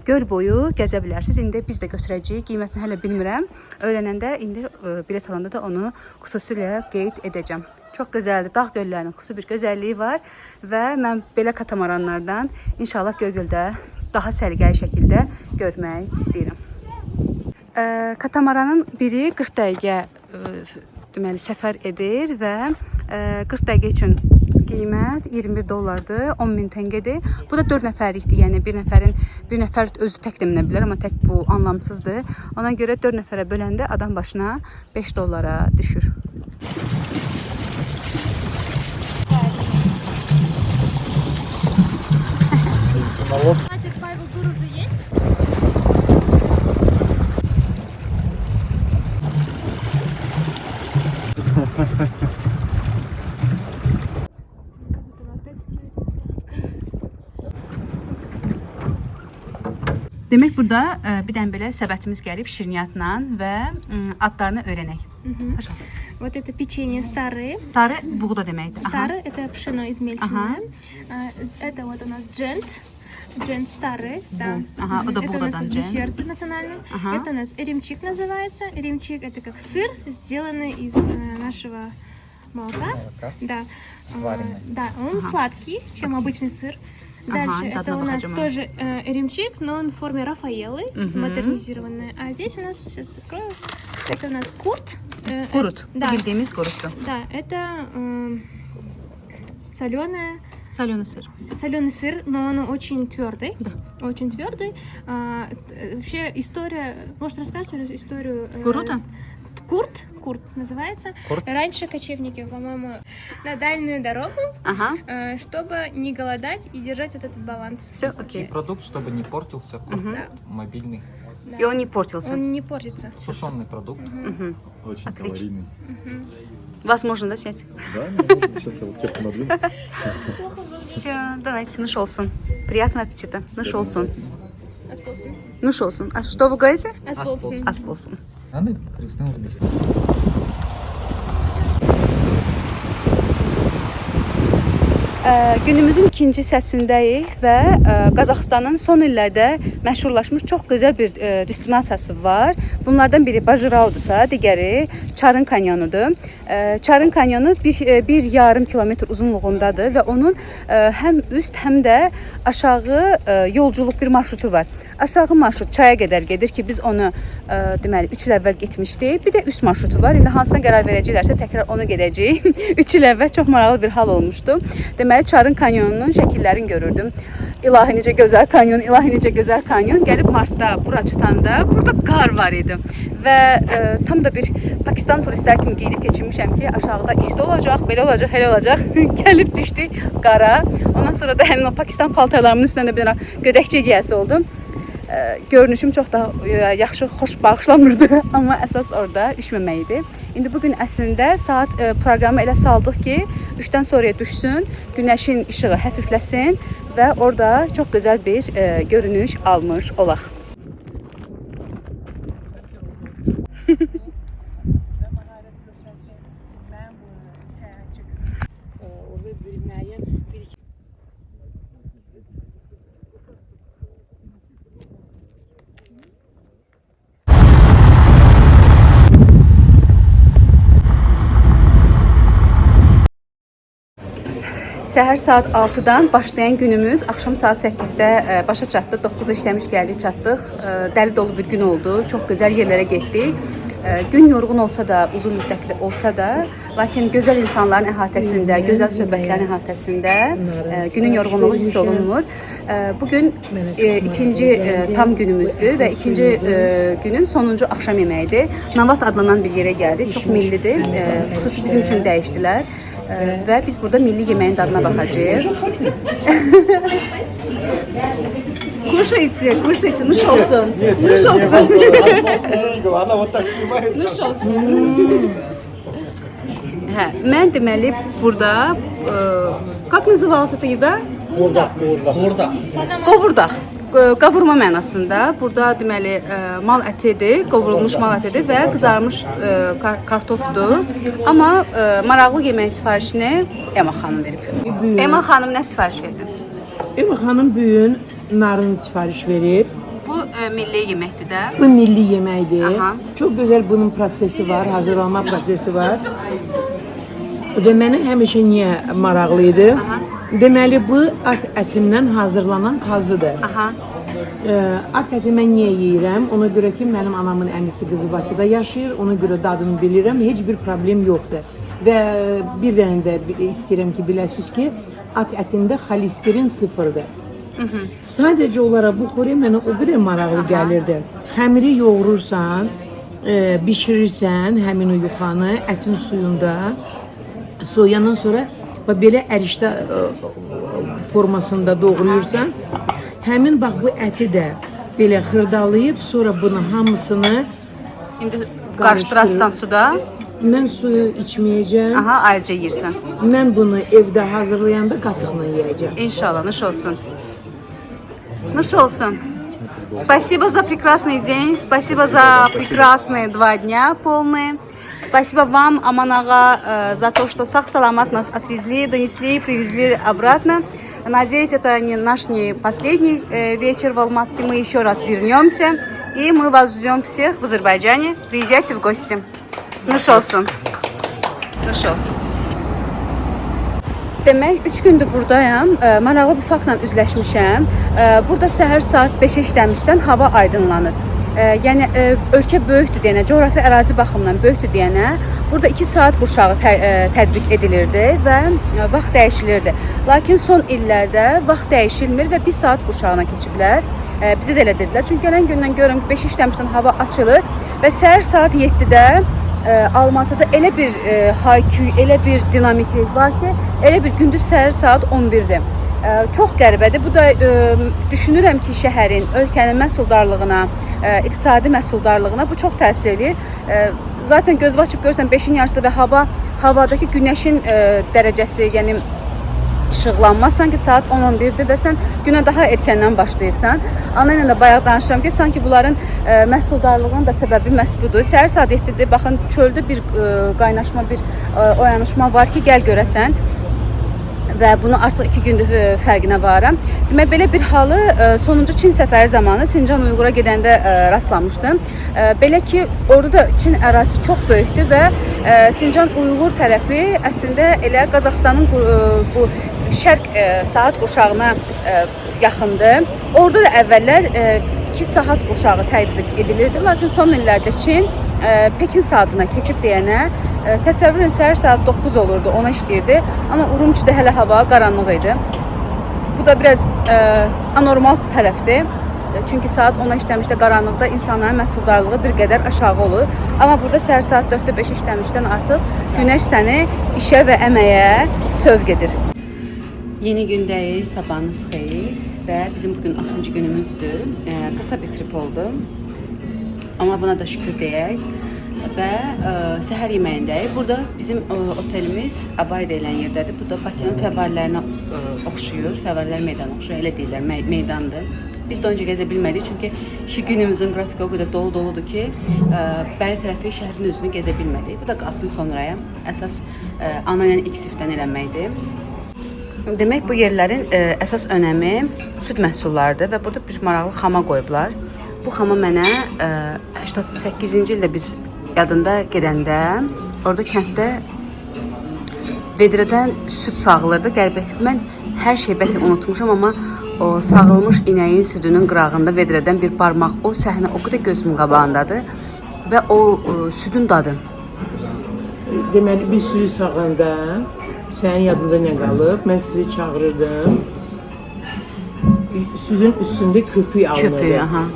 göl boyu gəzə bilərsiniz. İndi biz də götürəcəyik. Qiymətini hələ bilmirəm. Öyrənəndə indi bilet alanda da onu xüsusilə qeyd edəcəm. Çox gözəldir. Dağ göllərinin xüsusi bir gözəlliyi var və mən belə katamaranlardan inşallah Göygöldə daha səliqəli şəkildə görmək istəyirəm. Katamaranın biri 40 dəqiqə deməli səfər edir və 40 dəqiqə üçün qiymət $21, 10.000 tənqədir. Bu da 4 nəfərlikdir. Yəni bir nəfər özü tək də minə bilər, amma tək bu anlamsızdır. Ona görə 4 nəfərə böləndə adam başına $5 düşür. Налог Demək burada bir dənə belə səbətimiz gəlib şirniyyatla və adlarını öyrənək. Пожалуйста. Вот это печенье старые. Tarı buğda deməkdir. Aha. Старые это пшено измельченное. Это вот у нас джент. Джент старый, да. Ага, Мгм. o da Это у buğdadan нас джент. десерт национальный. Ага. Это у нас эремчик называется. Эремчик это как сыр, сделанный из нашего молока. Да. Да, он сладкий, чем обычный сыр. Дальше Ага, это у нас ладно, тоже эремчик, но он в форме Рафаэллы, модернизированный. А здесь у нас, сейчас открою, это у нас курт. Qurut. Bu Да, bildiyimiz qurutdur. да, это соленая. Salyonu sır. Соленый сыр, но он очень твердый. Очень твердый. Вообще история. Может, расскажешь историю? Курута? Курт называется. Раньше кочевники, по-моему, на дальнюю дорогу, Aha. чтобы не голодать и держать вот этот баланс. Все, окей. Продукт, чтобы не портился, Да. мобильный, И он не портился. Он не портится. сушеный продукт. Очень Отлично. калорийный. Возможно, да, снять? Да, наверное. Сейчас я вот кепку надену. Все, давайте, nuş olsun. Приятного аппетита. Nuş olsun. Асполсин. Nuş olsun. А что вы говорите? Асполсин. Az olsun. Надо крестным объяснить. Günümüzün ikinci hissəsindəyik və Qazaxıstanın son illərdə məşhurlaşmış çox gözəl bir destinasiyası var. Bunlardan biri Bajiraudursa, digəri Çarın kanyonudur. Çarın kanyonu bir yarım kilometr uzunluğundadır və onun həm üst, həm də aşağı yolculuq bir marşrutu var. Aşağı marşrut çaya qədər gedir ki, biz onu deməli 3 il əvvəl getmişdik. Bir də üst marşrutu var. İndi hansına qərar verəcəklərsə təkrar onu gedəcəyik. 3 il əvvəl çox maraqlı bir hal olmuşdu. Deməli Çarın kanyonunun şəkillərini görürdüm. İlahi necə gözəl kanyon, ilahi necə gözəl kanyon. Gəlib martda bura çatanda burada qar var idi. Və tam da bir Pakistan turistlər kimi geyinib keçirmişəm ki, aşağıda isti olacaq, belə olacaq, elə olacaq. Gəlib düşdük qara. Ondan sonra da həmin o Pakistan paltarlarımın üstündə bir dənə gödəkçə giyəsi oldu. Görünüşüm çox da yaxşı, xoş bağışlamırdı, amma əsas orada üşməmək idi. İndi bugün əslində saat proqramı elə saldıq ki, 3-dən sonraya düşsün, günəşin işığı həfifləsin və orada çox gözəl bir görünüş almış olaq. Səhər saat 6-dan başlayan günümüz axşam saat 8-də başa çatdı. 9-a işləmiş gəldik, çatdıq. Dəli dolu bir gün oldu. Çox gözəl yerlərə getdik. Gün yorğun olsa da, uzun müddətli olsa da, lakin gözəl insanların əhatəsində, gözəl söhbətlərin əhatəsində günün yorğunluğu hiss olunmur. Bugün ikinci tam günümüzdür və ikinci günün sonuncu axşam yeməyidir. Navat adlanan bir yerə gəldik. Çox millidir. Xüsusi bizim üçün dəyişdilər. Və biz burada milli yeməyin dadına baxacağıq. Кушайте, кушайте, nuş olsun. Nuş olsun. Она вот так снимает. Nuş olsun. Hə, mən deməli burada как называлась эта еда? Qovurdaq. Qavurma mənasında. Burada deməli mal ətidir, qovurulmuş mal ətidir və qızarmış kartofdur. Amma maraqlı yemək sifarişini Ema xanım verib. Ema xanım nə sifariş verdi? Ema xanım bu gün narın sifariş verib. Bu milli yeməkdir də. Bu milli yeməkdir. Aha. Çox gözəl bunun prosesi var, hazırlanma prosesi var. Və mənə həmişə niyə maraqlı idi? Deməli bu at ətindən hazırlanan kazıdır. Aha. At əti mən niyə yeyirəm? Ona görə ki, mənim anamın əmisi qızı Bakıda yaşayır. Ona görə dadını bilirəm. Heç bir problem yoxdur. Və bir dənə də istəyirəm ki, biləsiniz ki, at ətində xolesterin sıfırdır. Sadəcə olaraq bu xörək mənə o qədər maraqlı gəlirdi. Xəmiri yoğurursan, bişirirsən həmin o yuxanı ətin suyunda, soyandan sonra və belə ərişdə formasında doğrayırsan, həmin bax bu əti də belə xırdalayıb, sonra bunu hamısını İndi qarışdırarsan suda. Mən suyu içməyəcəm. Aha, ayrıca yeyirsən. Mən bunu evdə hazırlayanda qatıqla yeyəcəm. İnşallah, nuş olsun. Nuш olsun. Спасибо за прекрасный день, спасибо за прекрасные 2 дня полные. Спасибо вам, Aman Ağa, за то, что сах-саламат нас отвезли, донесли, привезли обратно. Надеюсь, это не последний вечер в Алматы. Мы еще раз вернемся. И мы вас ждем всех в Азербайджане. Приезжайте в гости. Nuş olsun. Nuş olsun. Demək 3 gündür buradayam. Maraqlı bir faktla üzləşmişəm. Burada səhər saat 5-ə işləmişdən hava aydınlanır. Yəni ölkə böyükdür deyənə, coğrafi ərazi baxımından böyükdür deyənə, burada 2 saat qurşağı tətbiq edilirdi və vaxt dəyişilirdi. Lakin son illərdə vaxt dəyişilmir və 1 saat qurşağına keçiblər. Bizə də elə dedilər. Çünki gələn gündən görürəm ki, 5 işləmişdən hava açılır və səhər saat 7-də Almatıda elə bir hay-küy, elə bir dinamiklik var ki, elə bir gündüz səhər saat 11-dir. Çox qəribədir. Bu da düşünürəm ki, şəhərin, ölkənin məhsuldarlığına, iqtisadi məhsuldarlığına bu çox təsir edir. Zaten göz açıb görsən 5-in yarısı və havadakı günəşin dərəcəsi, yəni işıqlanma sanki saat 10-11-dir və sən günə daha erkəndən başlayırsan. Ana ilə də bayaq danışıram ki, sanki bunların məhsuldarlığının da səbəbi məhz budur. Səhər saat 7-dir, baxın çöldə bir qaynaşma, bir oyanışma var ki, gəl görəsən. Və bunu artıq 2 gündür fərqinə varım. Demək, belə bir halı sonuncu Çin səfəri zamanı Sincan Uyğura gedəndə rastlamışdım. Belə ki, orada da Çin ərazisi çox böyükdür və Sincan Uyğur tərəfi əslində elə Qazaxıstanın bu şərq saat qurşağına yaxındır. Orada da əvvəllər 2 saat qurşağı tətbiq edilirdi. Lakin son illərdə Çin Pekin saatına keçib deyənə təsəvvürün səhər saat 9 olurdu, ona işləyirdi. Amma Urumçidə hələ hava qaranlıq idi. Bu da biraz anormal tərəfdir. Çünki saat 10-a işləmişdə qaranlıqda insanların məhsuldarlığı bir qədər aşağı olur. Amma burada səhər saat 4-də 5 işləmişdən artıq günəş səni işə və əməyə sövq edir. Yeni gündəyiz, sabahınız xeyir və bizim bugün 6-cı günümüzdür. Qısa bir trip oldu. Amma buna da şükür deyək və səhər yeməyindəyik. Burada bizim otelimiz Abay deyilən yerdədir. Burada Bakının fəvvarələrinə oxşuyur, fəvvarələr meydanı oxşuyur, elə deyirlər, meydandır. Biz də öncə gəzə bilmədik, çünki 2 günümüzün qrafiki o qədər dolu-doludur ki, bəri tərəfi şəhərin özünü gəzə bilmədik. Bu da qalsın sonraya. Əsas ana ilə ilk sifdən eləməkdir. Demək, bu yerlərin əsas önəmi süd məhsullarıdır və burada bir maraqlı xama qoyublar. Bu xama mənə 88-ci ildə biz yadında gedəndə, orada kənddə vedrədən süd sağılırdı. Qəribə, mən hər şeyi bəlkə unutmuşam, amma o sağılmış inəyin südünün qırağında vedrədən bir barmaq, o səhnə o qədər gözümün qabağındadır və o südün dadı. Deməli, bir suyu sağanda sənin yadında nə qalıb? Mən sizi çağırırdım. Südün üstündə köpük alınırdı. Köpük, aha.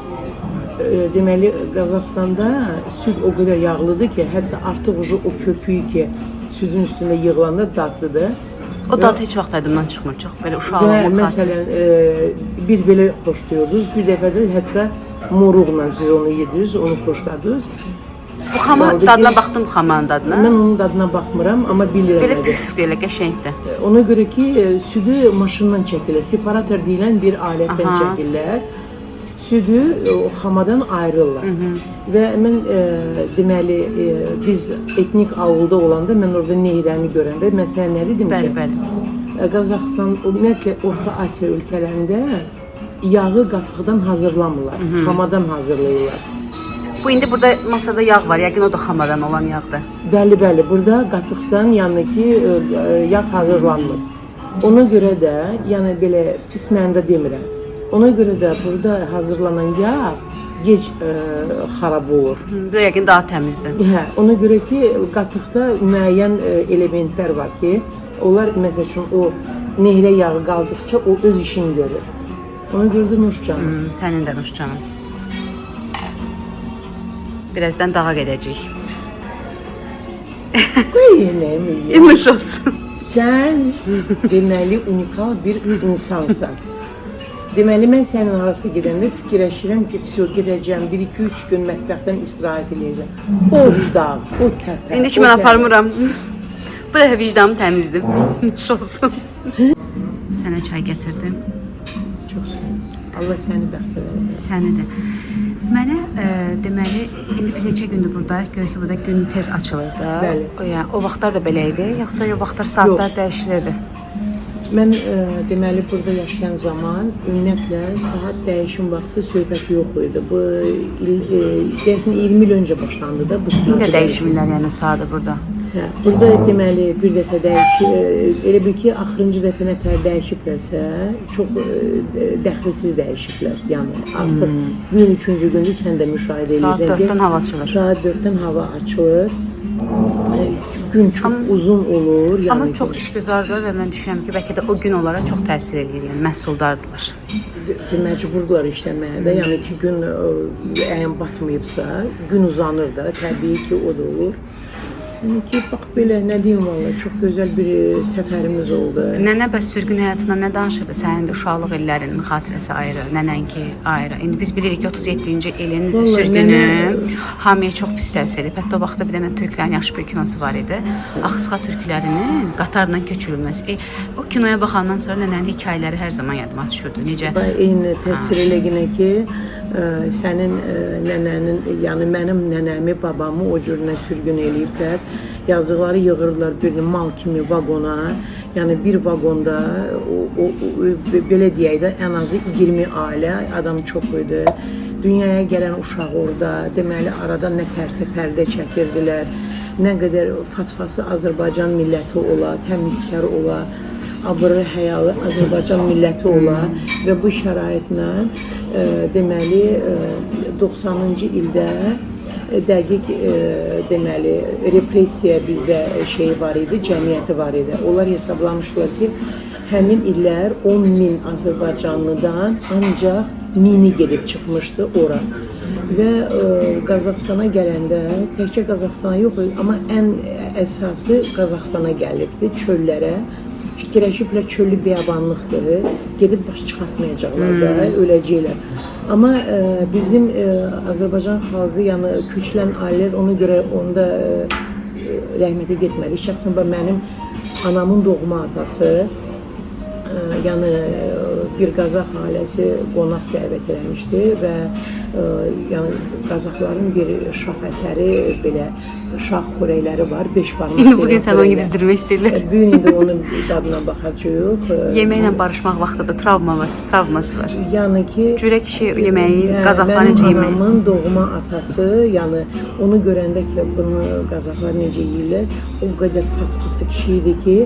Deməli, Qazaxstanda süd o qədər yağlıdır ki, hətta artıq o köpüyü ki, südün üstündə yığılanda dadlıdır. O dad heç vaxt yadımdan çıxmır, çox belə uşaqlığımın xatirəsi. Məsələn, bir belə xoşlayırdınız, bir dəfə də hətta moruqla siz onu yediniz, onu xoşladınız. Bu xama dadına baxdım, xamanın dadına. Mən onun dadına baxmıram, amma bilirəm. Belə püf, belə qəşəngdir. Ona görə ki, südü maşından çəkilir, separator deyilən bir alətdən çəkirlər. Südü o xamadan ayrılırlar. Və mən deməli biz etnik avulda olanda mən orada nehrəni görəndə mən sənə nə dedim ki? Bəli. Qazaxıstan ümumiyyətlə Orta Asiya ölkələrində yağı qatıqdan hazırlamırlar, xamadan hazırlayırlar. Bu indi burada masada yağ var, yəqin o da xamadan olan yağdır. Bəli, burada qatıqdan yəni ki yağ hazırlanmır. Ona görə də, yəni belə pis mənada demirəm. Ona görə də burada hazırlanan yağ gec xarab olur. Bu yəqin daha təmizdir. Hə, ona görə ki, qatıqda müəyyən elementlər var ki, onlar məsəl üçün o nehrə yağı qaldıqca o öz işini görür. Ona görə də nuş canım. Sənin də nuş canım. Birazdan dağa gedəcəyik. Qoy Nuş olsun. Sən deməli unikal bir insansan. Deməli, mən sənin arası gedəndə fikirləşirəm ki, gedəcəm, 1-2-3 gün mətbəxdən istirahət edəcəm. O dağ, o təpə. İndi ki mən aparmıram. Bu dəfə vicdanım təmizdir. Müthiş olsun. Sənə çay gətirdim. Çox sağ ol. Allah səni bəxtə versin. Səni də. Mənə deməli, indi biz neçə gündür buradayıq. Görür ki, burada gün tez açılır da. Bəli. Yəni, o vaxtlar da belə idi, yoxsa o vaxtlar saatlar dəyişilirdi? Mən deməli burada yaşayan zaman ümumiyyətlə saat dəyişim vaxtı söhbəti yox idi. Bu deyəsən 20 il öncə başlandı da bu saat. İndi dəyişmirlər yəni saatı burada. Hə, burada deməli bir dəfə elə bil ki, axırıncı dəfə nətər dəyişiblərsə, çox dəxilsiz dəyişiblər. Yəni artıq gün 3-cü gündür sən də müşahidə edirsən ki, Saat 4-dən hava açılır. Saat 4-dən hava açılır. Gün çox uzun olur. Yəni Amma çox işgüzardır və mən düşünürəm ki, bəlkə də o gün onlara çox təsir edir, yəni məhsuldardırlar. Məcburdular işləməyə də, yəni ki, gün əyin batmayıbsa, gün uzanır da, təbii ki, o da olur. Yəni ki, bax belə, nə deyim valla, çox gözəl bir səfərimiz oldu. Nənə bəs sürgün həyatından nə danışırdı? Sənin də uşaqlıq illərinin xatirəsi ayrı, nənənki ayrı. İndi biz bilirik ki, 37-ci ilin sürgünü hamıya çox pis təsir edib. Hətta o vaxtda bir dənə türklərin yaxşı bir kinosu var idi. Axısqa türklərinin qatarla köçürülməsi. O kinoya baxandan sonra nənənin hekayələri hər zaman yadıma düşürdü. Necə? Eyni təsvir eləginə ki, sənin nənənin, yəni mənim nənəmi, babamı o cürünə sürgün eləyiblər. Yazıqları yığırlar bir mal kimi vaqona. Yəni bir vaqonda belə deyək də ən azı 20 ailə, adam çox idi. Dünyaya gələn uşaq orada, deməli arada nə tərsə pərdə çəkirdilər. Nə qədər fasfası Azərbaycan milləti ola, təmizkar ola, abırlı həyalı Azərbaycan milləti ola və bu şəraitlə deməli 90-cı ildə dəqiq deməli repressiya bizdə var idi, cəmiyyəti var idi. Onlar hesablamışdılar ki, həmin illər 10.000 Azərbaycanlıdan ancaq 1000-i gedib çıxmışdı ora. Və Qazaxstana gələndə, təkcə Qazaxstana yox, amma ən əsası Qazaxstana gəlibdi, çöllərə. Fikirləşiblər çöllü biyabanlıqdır, gedib baş çıxartmayacaqlar da, öləcəklər. Amma bizim Azərbaycan xalqı, yəni köçülən ailələr ona görə onda rəhmətə getmədi. Şəxsən mənim anamın doğma atası, yəni bir Qazax ailəsi qonaq dəvət eləmişdi və yəni Qazaxların bir şah əsəri, belə şah xörəkləri var, 5 barmaq. Bugün sən onu yedizdirmək istəyirlər. Bu gün indi onun dadına baxacağıq. Yeməklə barışmaq vaxtıdır, travması var. Yəni ki, Cürə kişi yeməyi, Qazaxlar necə yeməyi? Mənim anamın doğma atası, yəni onu görəndə ki, bunu Qazaxlar necə yeyirlər, o qədər fas-fası kişi idi ki,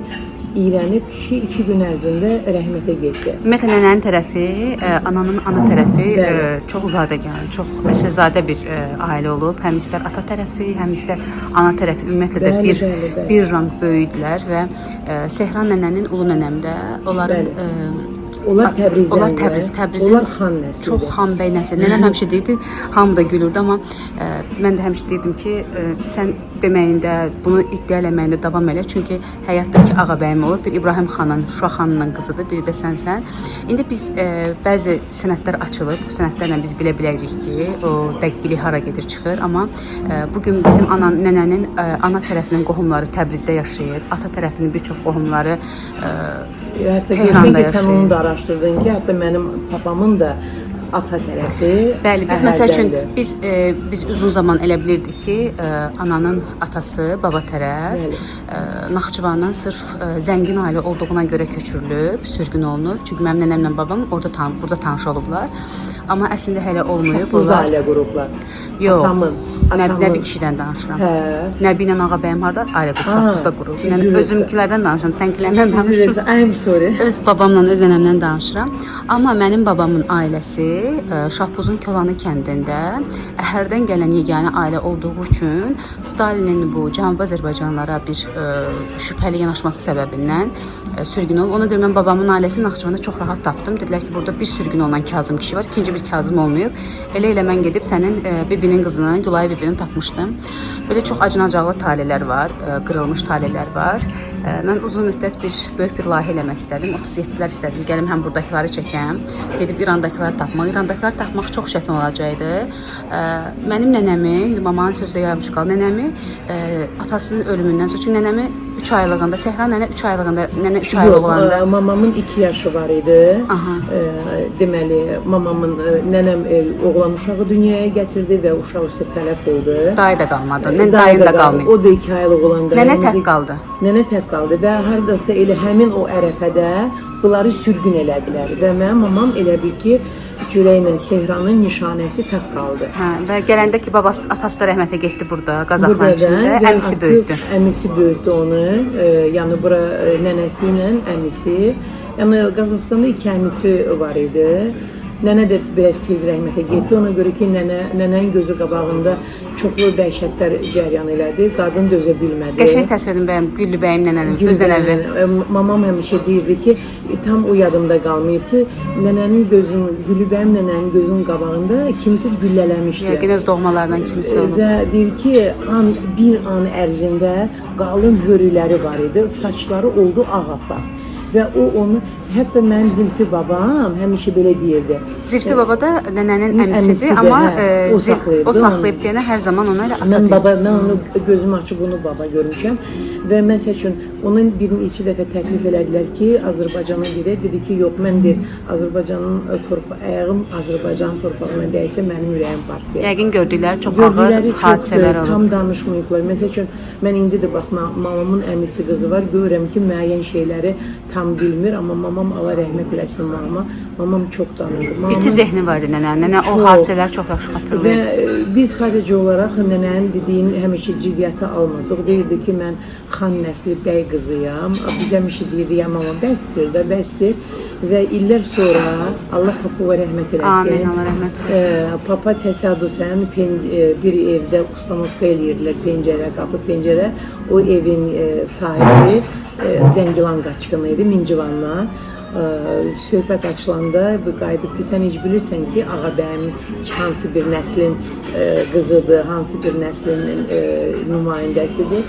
iyrənib kişi 2 gün ərzində rəhmətə getdi. Ümumiyyətlə nənənin tərəfi, ananın ana tərəfi çox zadəgan, çox əsilzadə bir ailə olub. Həm istər ata tərəfi, həm istər ana tərəfi ümumiyyətlə də bir rang böyüdülər və Sehran nənənin, Ulu nənəm də onların Onlar Təbrizdən. Onlar Təbrizdən. Onlar xan nəslidir. Çox xan bəy nəsli. Nənəm həmişə deyirdi, hamı da gülürdü, amma mən də həmişə deyirdim ki, sən deməyində, bunu iddia eləməyində davam elə. Çünki həyatdakı ağabəyim olub, bir İbrahim xanın, Şuşa xanının qızıdır, biri də sənsən. İndi biz bəzi sənədlər açılıb, bu sənədlərlə biz bilə bilərik ki, o dəqiqlik hara gedir, çıxır. Amma bugün bizim nənənin ana tərəfinin qohumları Təbrizdə yaşayır, ata tərəfinin bir çox qohumları Tehranda yaşayır. Sən onu da araşdırdın ki, hətta mənim papamın da ata tərəfi. Bəli, biz məsəl üçün biz uzun zaman elə bilirdik ki, ananın atası, baba tərəf Naxçıvandan sırf zəngin ailə olduğuna görə köçürülüb, sürgün olunub. Çünki mənim nənəmlə babam burada tanış olublar. Amma əslində hələ olmayıb. Çox ailə qurublar. Yox. Nəbi kişidən danışıram. Nəbi ilə ağabəyim harda ailə qurşaqda qurub. Yəni özümkilərdən danışıram, sənkilərdən danışıram. I'm sorry. Öz babamla, öz nənəmdən danışıram. Amma mənim babamın ailəsi Şahbuzun Kolanı kəndində Əhərdən gələn yeganə ailə olduğu üçün Stalinin bu Cənubi Azərbaycanlılara bir şübhəli yanaşması səbəbindən sürgün olub. Ona görə mən babamın ailəsi Naxçıvanda çox rahat tapdım. Dedilər ki, burada bir sürgün olan Kazım kişi var, ikinci bir Kazım olmayıb. Elə mən gedib sənin bibinin qızını, Gülayə bibini tapmışdım. Belə çox acınacaqlı talelər var, qırılmış talelər var. Mən uzun müddət böyük bir layihə eləmək istədim. 37-lər istədim. Gəlim həm buradakıları çəkəm, gedib İrandakıları tapmaq. İrandakıları tapmaq çox çətin olacaqdı. Mənim nənəmi, indi mamanın sözü də yarımçıq qaldı. Nənəmi atasının ölümündən sonra, çünki nənəmi 3 aylığında, Səhra nənə 3 aylığında, nənə 3 aylıq olanda. Mamamın 2 yaşı var idi. Deməli, mamamın, nənəm oğlan uşağı dünyaya gətirdi və uşaq üstə tələf oldu. Dayı da qalmadı, dayın da qalmayıb. O da 2 aylıq olanda. Nənə tək qaldı. Nənə tək qaldı və hardasa elə həmin o ərəfədə bunları sürgün elədilər və mənim mamam elə bil ki, Cürəylə Sehranın nişanəsi tək qaldı. Və gələndə ki, babası, atası da rəhmətə getdi burada, Qazaxların içində, əmisi böyütdü. Əmisi böyütdü onu, yəni bura nənəsi ilə əmisi. Yəni Qazaxstanda 2 əmisi var idi. Nənə də biraz tez rəhmətə getdi, ona görə ki, nənənin gözü qabağında çoxlu dəhşətlər cəryan elədi, qadın dözə bilmədi. Qəşəng təsvir edin bəyəm, Güllü bəyim nənənin özdən əvvəl. Mamam həmişə deyirdi ki, tam o yadımda qalmayıb ki, nənənin gözün, Güllü bəyim nənənin gözünün qabağında kimisi güllələmişdi. Yəqin öz doğmalarından kimisi olub. Və deyir ki, bir an ərzində qalın hörükləri var idi, saçları oldu ağappaq. Və o onu, hətta mənim Zülfü babam həmişə belə deyirdi. Zülfü baba da nənənin əmisidir, amma o saxlayıb deyənə hər zaman ona elə ata deyir. Mən onu gözümü açıb onu baba görmüşəm və məsəl üçün onun birini 2 dəfə təklif elədilər ki, Azərbaycana gedək. Dedi ki, yox, mən deyir, Azərbaycanın ayağım Azərbaycan torpağına dəysə mənim ürəyim partlayır. Yəqin gördükləri çox ağır hadisələr olub. Tam danışmayıblar. Məsəl üçün, mən indi də bax, mamamın əmisi qızı var, görürəm ki, müəyyən şeyləri tam bilmir, amma mamam Allah rəhmət eləsin mamama. Mamam çox danışır. İti zehni var idi nənə. Nənə o hadisələri çox yaxşı xatırlayır. Və biz sadəcə olaraq nənənin dediyini həmişə ciddiyyətə almırdıq. Deyirdi ki, mən xan nəsli bəy qızıyam. Biz həmişə deyirdi, ya mama bəsdir də, bəsdir. Və illər sonra Allah Papova rəhmət eləsin. Amin, Allah rəhmət eləsin. Papa təsadüfən bir evdə ustanovka eləyirdilər, pəncərə, qapı pəncərə. O evin sahibi Zəngilan qaçqını idi, Mincivanla. Söhbət açılanda qayıdıb ki, sən heç bilirsən ki, Ağabəyim hansı bir nəslin qızıdır, hansı bir nəslin nümayəndəsidir.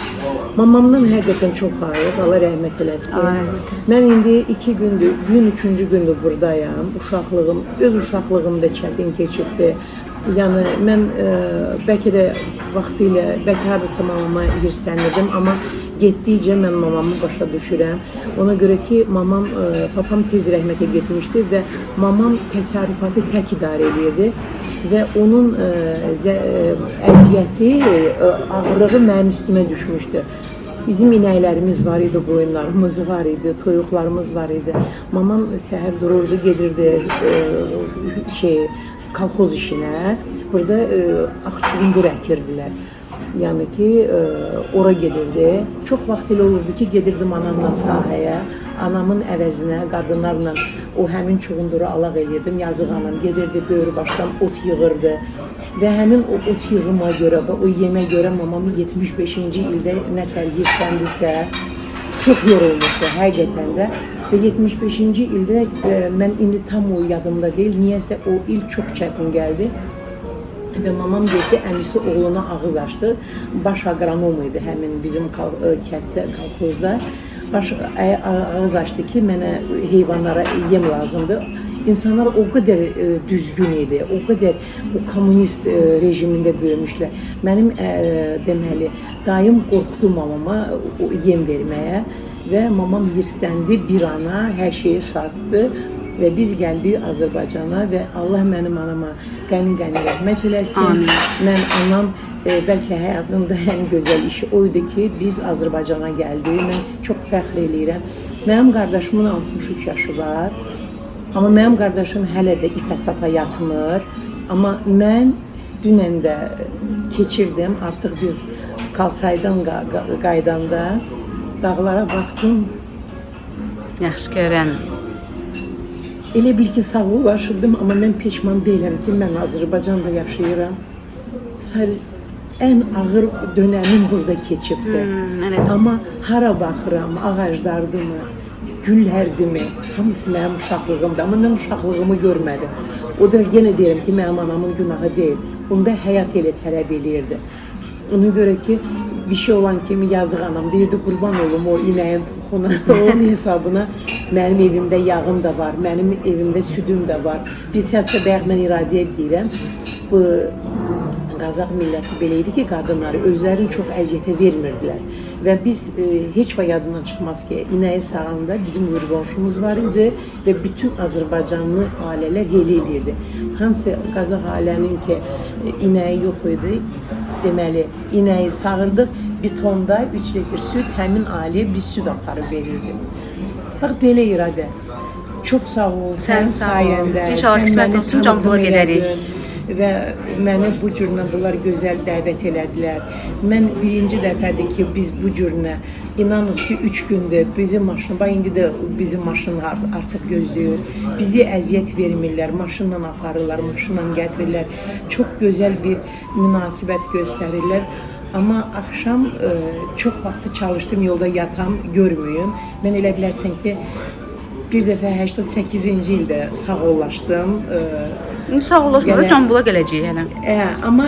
Mamamdan həqiqətən çox ayıq, Allah rəhmət eləsin. Mən indi 2 gündür, bugün 3-cü gündür buradayam. Uşaqlığım, öz uşaqlığım da çətin keçibdi. Yəni, mən bəlkə də vaxtilə, bəlkə hardasa mamama hirslənirdim, amma getdikcə mən mamamı başa düşürəm. Ona görə ki, papam tez rəhmətə getmişdi və mamam təsərrüfatı tək idarə edirdi və onun əziyyəti, ağırlığı mənim üstümə düşmüşdü. Bizim inəklərimiz var idi, qoyunlarımız var idi, toyuqlarımız var idi. Mamam səhər dururdu, gedirdi kolxoz işinə. Burada axçuğundur əkirdilər. Yəni ki, ora gedirdi. Çox vaxt elə olurdu ki, gedirdim anamla sahəyə. Anamın əvəzinə, qadınlarla o həmin çuğunduru alaq edirdim. Yazıq anam gedirdi, böyrü başdan ot yığırdı. Və həmin o ot yığıma görə, o yemə görə mamamı 75-ci ildə nə tər hirsləndisə, çox yorulmuşdu həqiqətən də. Və 75-ci ildə mən indi tam o yadımda deyil, niyəsə o il çox çətin gəldi. Və mamam getdi, əmisi oğluna ağız açdı. Baş aqronom idi həmin bizim kənddə, kolxozda. Ağız açdı ki, mənə heyvanlara yem lazımdır. İnsanlar o qədər düzgün idi, o qədər o kommunist rejimində böyümüşlər. Mənim deməli, dayım qorxdu mamama yem verməyə və mamam hirsləndi bir ana, hər şeyi satdı. Və biz gəldik Azərbaycana və Allah mənim anama qəni-qəni rəhmət eləsin. Mən anam bəlkə həyatımda ən gözəl işi o idi ki, biz Azərbaycana gəldik. Mən çox fəxr eləyirəm. Mənim qardaşımın 63 yaşı var. Amma mənim qardaşım hələ də ipə-sapa yatmır. Amma mən dünən də keçirdim. Artıq biz Kalsaydan qaydanda dağlara baxdım. Yaxşı görən. Elə bil ki, sağollaşırdım, amma mən peşman deyiləm ki, mən Azərbaycanda yaşayıram. Ən ağır dönəmim burada keçibdir. Amma hara baxıram, ağaclardımı, güllərdimi, hamısı mənim uşaqlığımda, amma mən uşaqlığımı görmədim. O da yenə deyirəm ki, mənim anamın günahı deyil. Onda həyat elə tələb eləyirdi. Ona görə ki, bir şey olan kimi yazıq anam deyirdi qurban olum o inəyin toxuna. Onun hesabına mənim evimdə yağım da var, mənim evimdə südüm də var. Biz hətta bayaq mən iradiyə deyirəm. Bu Qazaq milləti belə idi ki, qadınları özlərini çox əziyyətə vermirdilər. Və biz heç vaxt yadından çıxmaz ki, inəyi sağanda bizim bir qonşumuz var idi və bütün Azərbaycanlı ailələr heli eləyirdi. Hansı Qazaq ailənin ki, inəyi yox idi, deməli, inəyi sağırdıq, bir tonda 3 litr süd həmin ailəyə biz süd aparıb verirdi. Bax, belə iradə. Çox sağ ol, sən sayəndə. İnşallah qismət olsun, Cambula gedərik. Və məni bu cürünə bunlar gözəl dəvət elədilər. Mən birinci dəfədir ki, biz bu cürünə, inanın ki, 3 gündür bizim maşın, bax indi də bizim maşın artıq gözləyir. Bizi əziyyət vermirlər, maşınla aparırlar, maşınla gətirirlər. Çox gözəl bir münasibət göstərirlər. Amma axşam çox vaxtı çalışdım, yolda yatam, görmüyüm. Mən elə bilərsən ki, bir dəfə 88-ci ildə sağollaşdım. Sağollaşmada Cambula gələcəyik hələ. Amma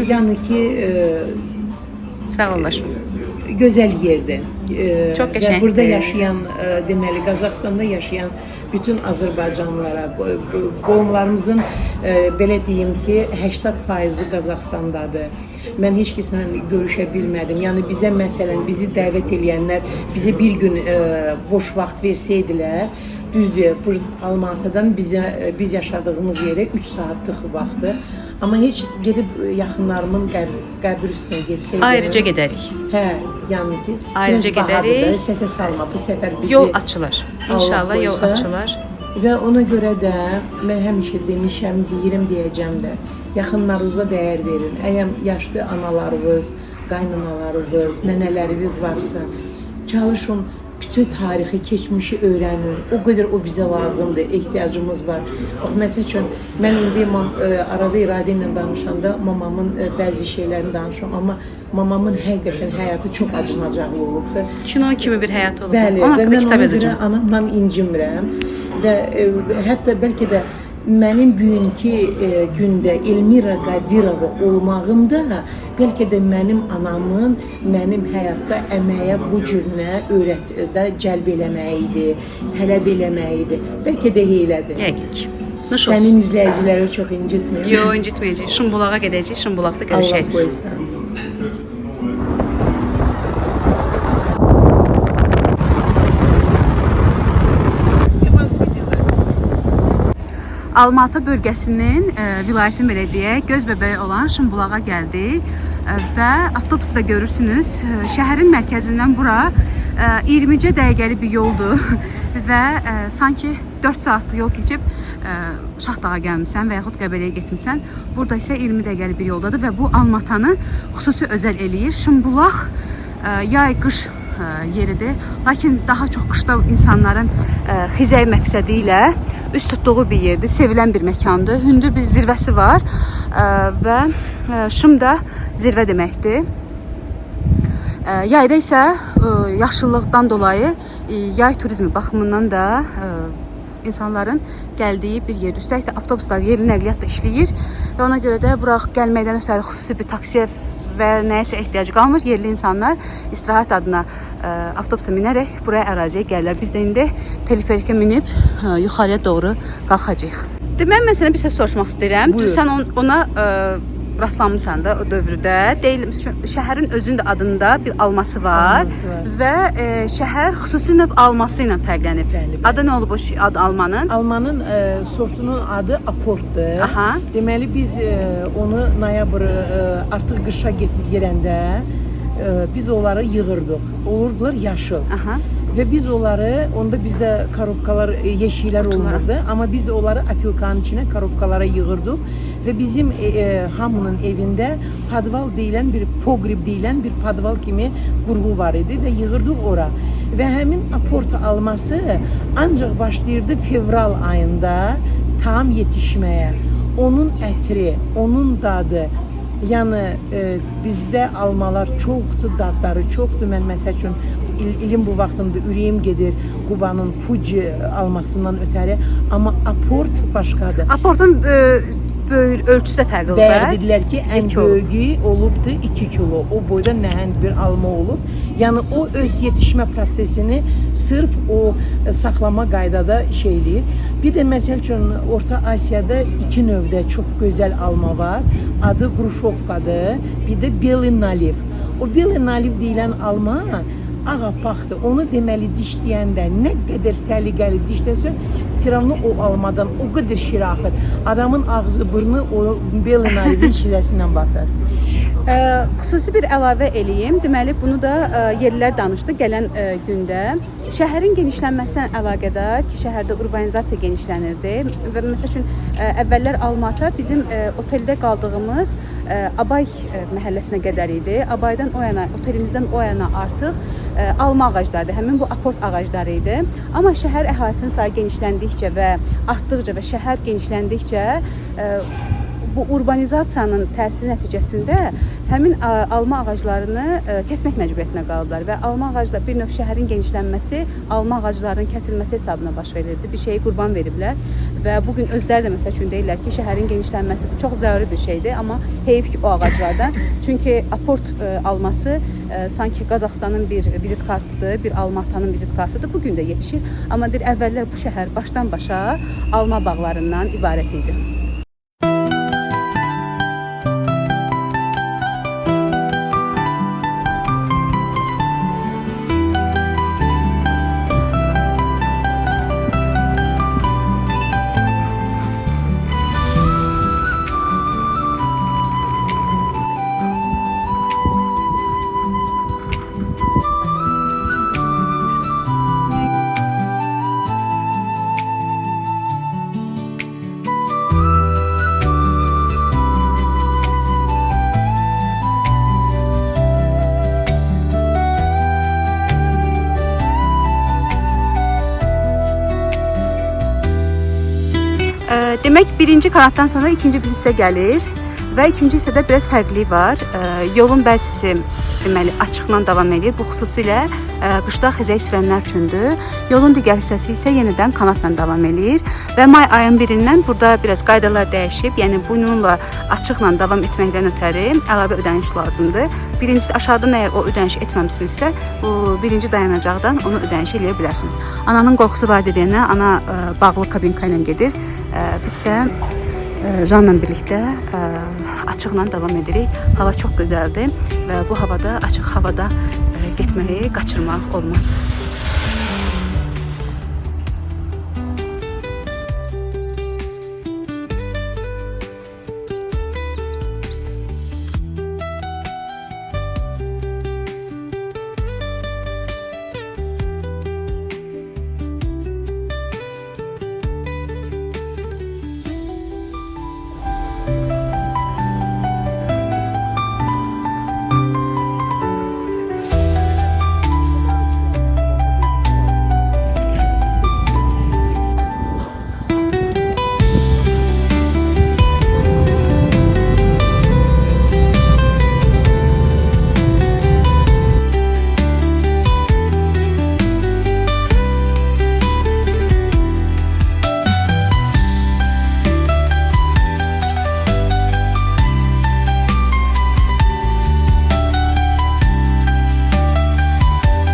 yəni ki, Sağollaşma. Gözəl yerdir. Çox qəşəngdir. Və burada yaşayan, deməli, Qazaxstanda yaşayan bütün Azərbaycanlılara, qohumlarımızın belə deyim ki, 80%-i Qazaxstandadır. Mən heç kəslə görüşə bilmədim. Yəni bizə məsələn, bizi dəvət eləyənlər bizə bir gün boş vaxt versəydilər, düzdür, Almatıdan biz yaşadığımız yerə 3 saatlıq vaxtdır. Amma heç gedib yaxınlarımın qəbir üstünə getsəydim. Ayrıca gedərik. Hə, yəni ki, ayrıca gedərik. Səsə salma, bu səfər bizi yol açılar. İnşallah yol açılar. Və ona görə də mən həmişə demişəm, deyirəm, deyəcəm də. Yaxınlarınıza dəyər verin. Əgər yaşlı analarınız, qaynanalarınız, nənələriniz varsa, çalışın, bütün tarixi, keçmişi öyrənin. O qədər o bizə lazımdır, ehtiyacımız var. Bax, məsəl üçün, mən indi arada iradə ilə danışanda mamamın bəzi şeylərini danışıram, amma mamamın həqiqətən həyatı çox acınacaqlı olubdur. Kino kimi bir həyat olub. Bəli, Onun haqqında kitab və yazacağam. mən anamdan incimirəm və hətta bəlkə də mənim bugünkü gündə Elmira Qadirova olmağımda bəlkə də mənim anamın mənim həyatda əməyə bu cürünə öyrətdə cəlb eləməyi idi, tələb eləməyi idi. Bəlkə də heylədir. Yəqin ki. Nuş olsun. Sənin izləyiciləri çox incitmir. Yox, incitməyəcək. Şumbulağa gedəcək, Şumbulaqda görüşəcək. Allah qoysun. Almatı bölgəsinin vilayətin belə deyək, göz bəbəyi olan Şumbulağa gəldik və avtobusda görürsünüz, şəhərin mərkəzindən bura 20 dəqiqəlik bir yoldur və sanki 4 saatlıq yol keçib Şahdağa gəlmisən və yaxud Qəbələyə getmisən. Burada isə 20 dəqiqəlik bir yoldadır və bu Almatını xüsusi özəl eləyir. Şumbulaq yay, qış yeridir. Lakin daha çox qışda insanların xizəyi məqsədi ilə üst tutduğu bir yerdir, sevilən bir məkandır. Hündür bir zirvəsi var və Şım da zirvə deməkdir. Yayda isə yaşıllıqdan dolayı yay turizmi baxımından da insanların gəldiyi bir yerdir. Üstəlik də avtobuslar, yerli nəqliyyat da işləyir və ona görə də bura gəlməkdən ötəri xüsusi bir taksiyə və nəyəsə ehtiyacı qalmır. Yerli insanlar istirahət adına avtobusa minərək buraya əraziyə gəlirlər. Biz də indi teleferikə minib yuxarıya doğru qalxacağıq. Mən sənə bir söz soruşmaq istəyirəm. Sən ona rastlanmısan da o dövrdə. Deyil, şəhərin özünün də adında bir alması var və şəhər xüsusi növ alması ilə fərqlənib. Adı nə olub o adı almanın? Almanın sortunun adı aportdur. Aha. Deməli biz onu noyabr artıq qışa girəndə biz onları yığırdıq. Olurdular yaşıl. Aha. Və biz onları, onda bizdə korobkalar, yeşiklər olmurdu. Amma biz onları apilkanın içinə korobkalara yığırdıq. Və bizim hamının evində padval deyilən bir, pogrib deyilən bir padval kimi qurğu var idi və yığırdıq ora. Və həmin aport alması ancaq başlayırdı fevral ayında tam yetişməyə. Onun ətri, onun dadı, yəni bizdə almalar çoxdur, dadları çoxdur. Mən məsəl üçün ilin bu vaxtında ürəyim gedir Qubanın Fuji almasından ötəri, amma aport başqadır. Aportun böyük ölçüsü də fərqli olur. Bəli, dedilər ki, ən İki olub. böyüyü olubdu 2 kilo. O boyda nəhəng bir alma olub. Yəni o öz yetişmə prosesini sırf o saxlama qaydada şey eləyir. Bir də məsəl üçün Orta Asiyada 2 növdə çox gözəl alma var. Adı Gruşovkadır, bir də Beli Naliv. O Beli Naliv deyilən alma ağappaqdır. Onu deməli dişləyəndə nə qədər səliqəli dişləsə, siravno o almadan o qədər şirə axır. Adamın ağzı, burnu o Beli Nalivin şirəsindən batır. Xüsusi bir əlavə eləyim. Deməli, bunu da yerlilər danışdı gələn gündə. Şəhərin genişlənməsinə əlaqədar ki, şəhərdə urbanizasiya genişlənirdi və məsəl üçün əvvəllər Almatı bizim oteldə qaldığımız Abay məhəlləsinə qədər idi. Abaydan o yana, otelimizdən o yana artıq alma ağacları, həmin bu aport ağacları idi. Amma şəhər əhalisinin sayı genişləndikcə və artdıqca və şəhər genişləndikcə bu urbanizasiyanın təsiri nəticəsində həmin alma ağaclarını kəsmək məcburiyyətinə qalıblar və alma ağacları bir növ şəhərin genişlənməsi alma ağaclarının kəsilməsi hesabına baş verirdi. Bir şeyi qurban veriblər və bu gün özləri də məsəl üçün deyirlər ki, şəhərin genişlənməsi bu çox zəruri bir şeydir, amma heyif ki o ağaclardan. Çünki aport alması sanki Qazaxıstanın bir vizit kartıdır, bir Almatanın vizit kartıdır. Bu gün də yetişir, amma deyir əvvəllər bu şəhər başdan başa alma bağlarından ibarət idi. Demək, birinci kanatdan sonra ikinci bir hissə gəlir və ikinci hissədə biraz fərqlilik var. Yolun bəzisi deməli açıqla davam edir. Bu xüsusilə qışda xizək sürənlər üçündür. Yolun digər hissəsi isə yenidən kanatla davam edir və may ayın 1-dən burada biraz qaydalar dəyişib. Yəni bununla açıqla davam etməkdən ötəri əlavə ödəniş lazımdır. Birinci aşağıdan əgər o ödəniş etməmisinizsə, bu birinci dayanacaqdan onu ödəniş eləyə bilərsiniz. Ananın qorxusu var dediyinə ana bağlı kabinka ilə gedir. Biz isə Janla birlikdə açıqla davam edirik. Hava çox gözəldir və bu havada, açıq havada getməyi qaçırmaq olmaz.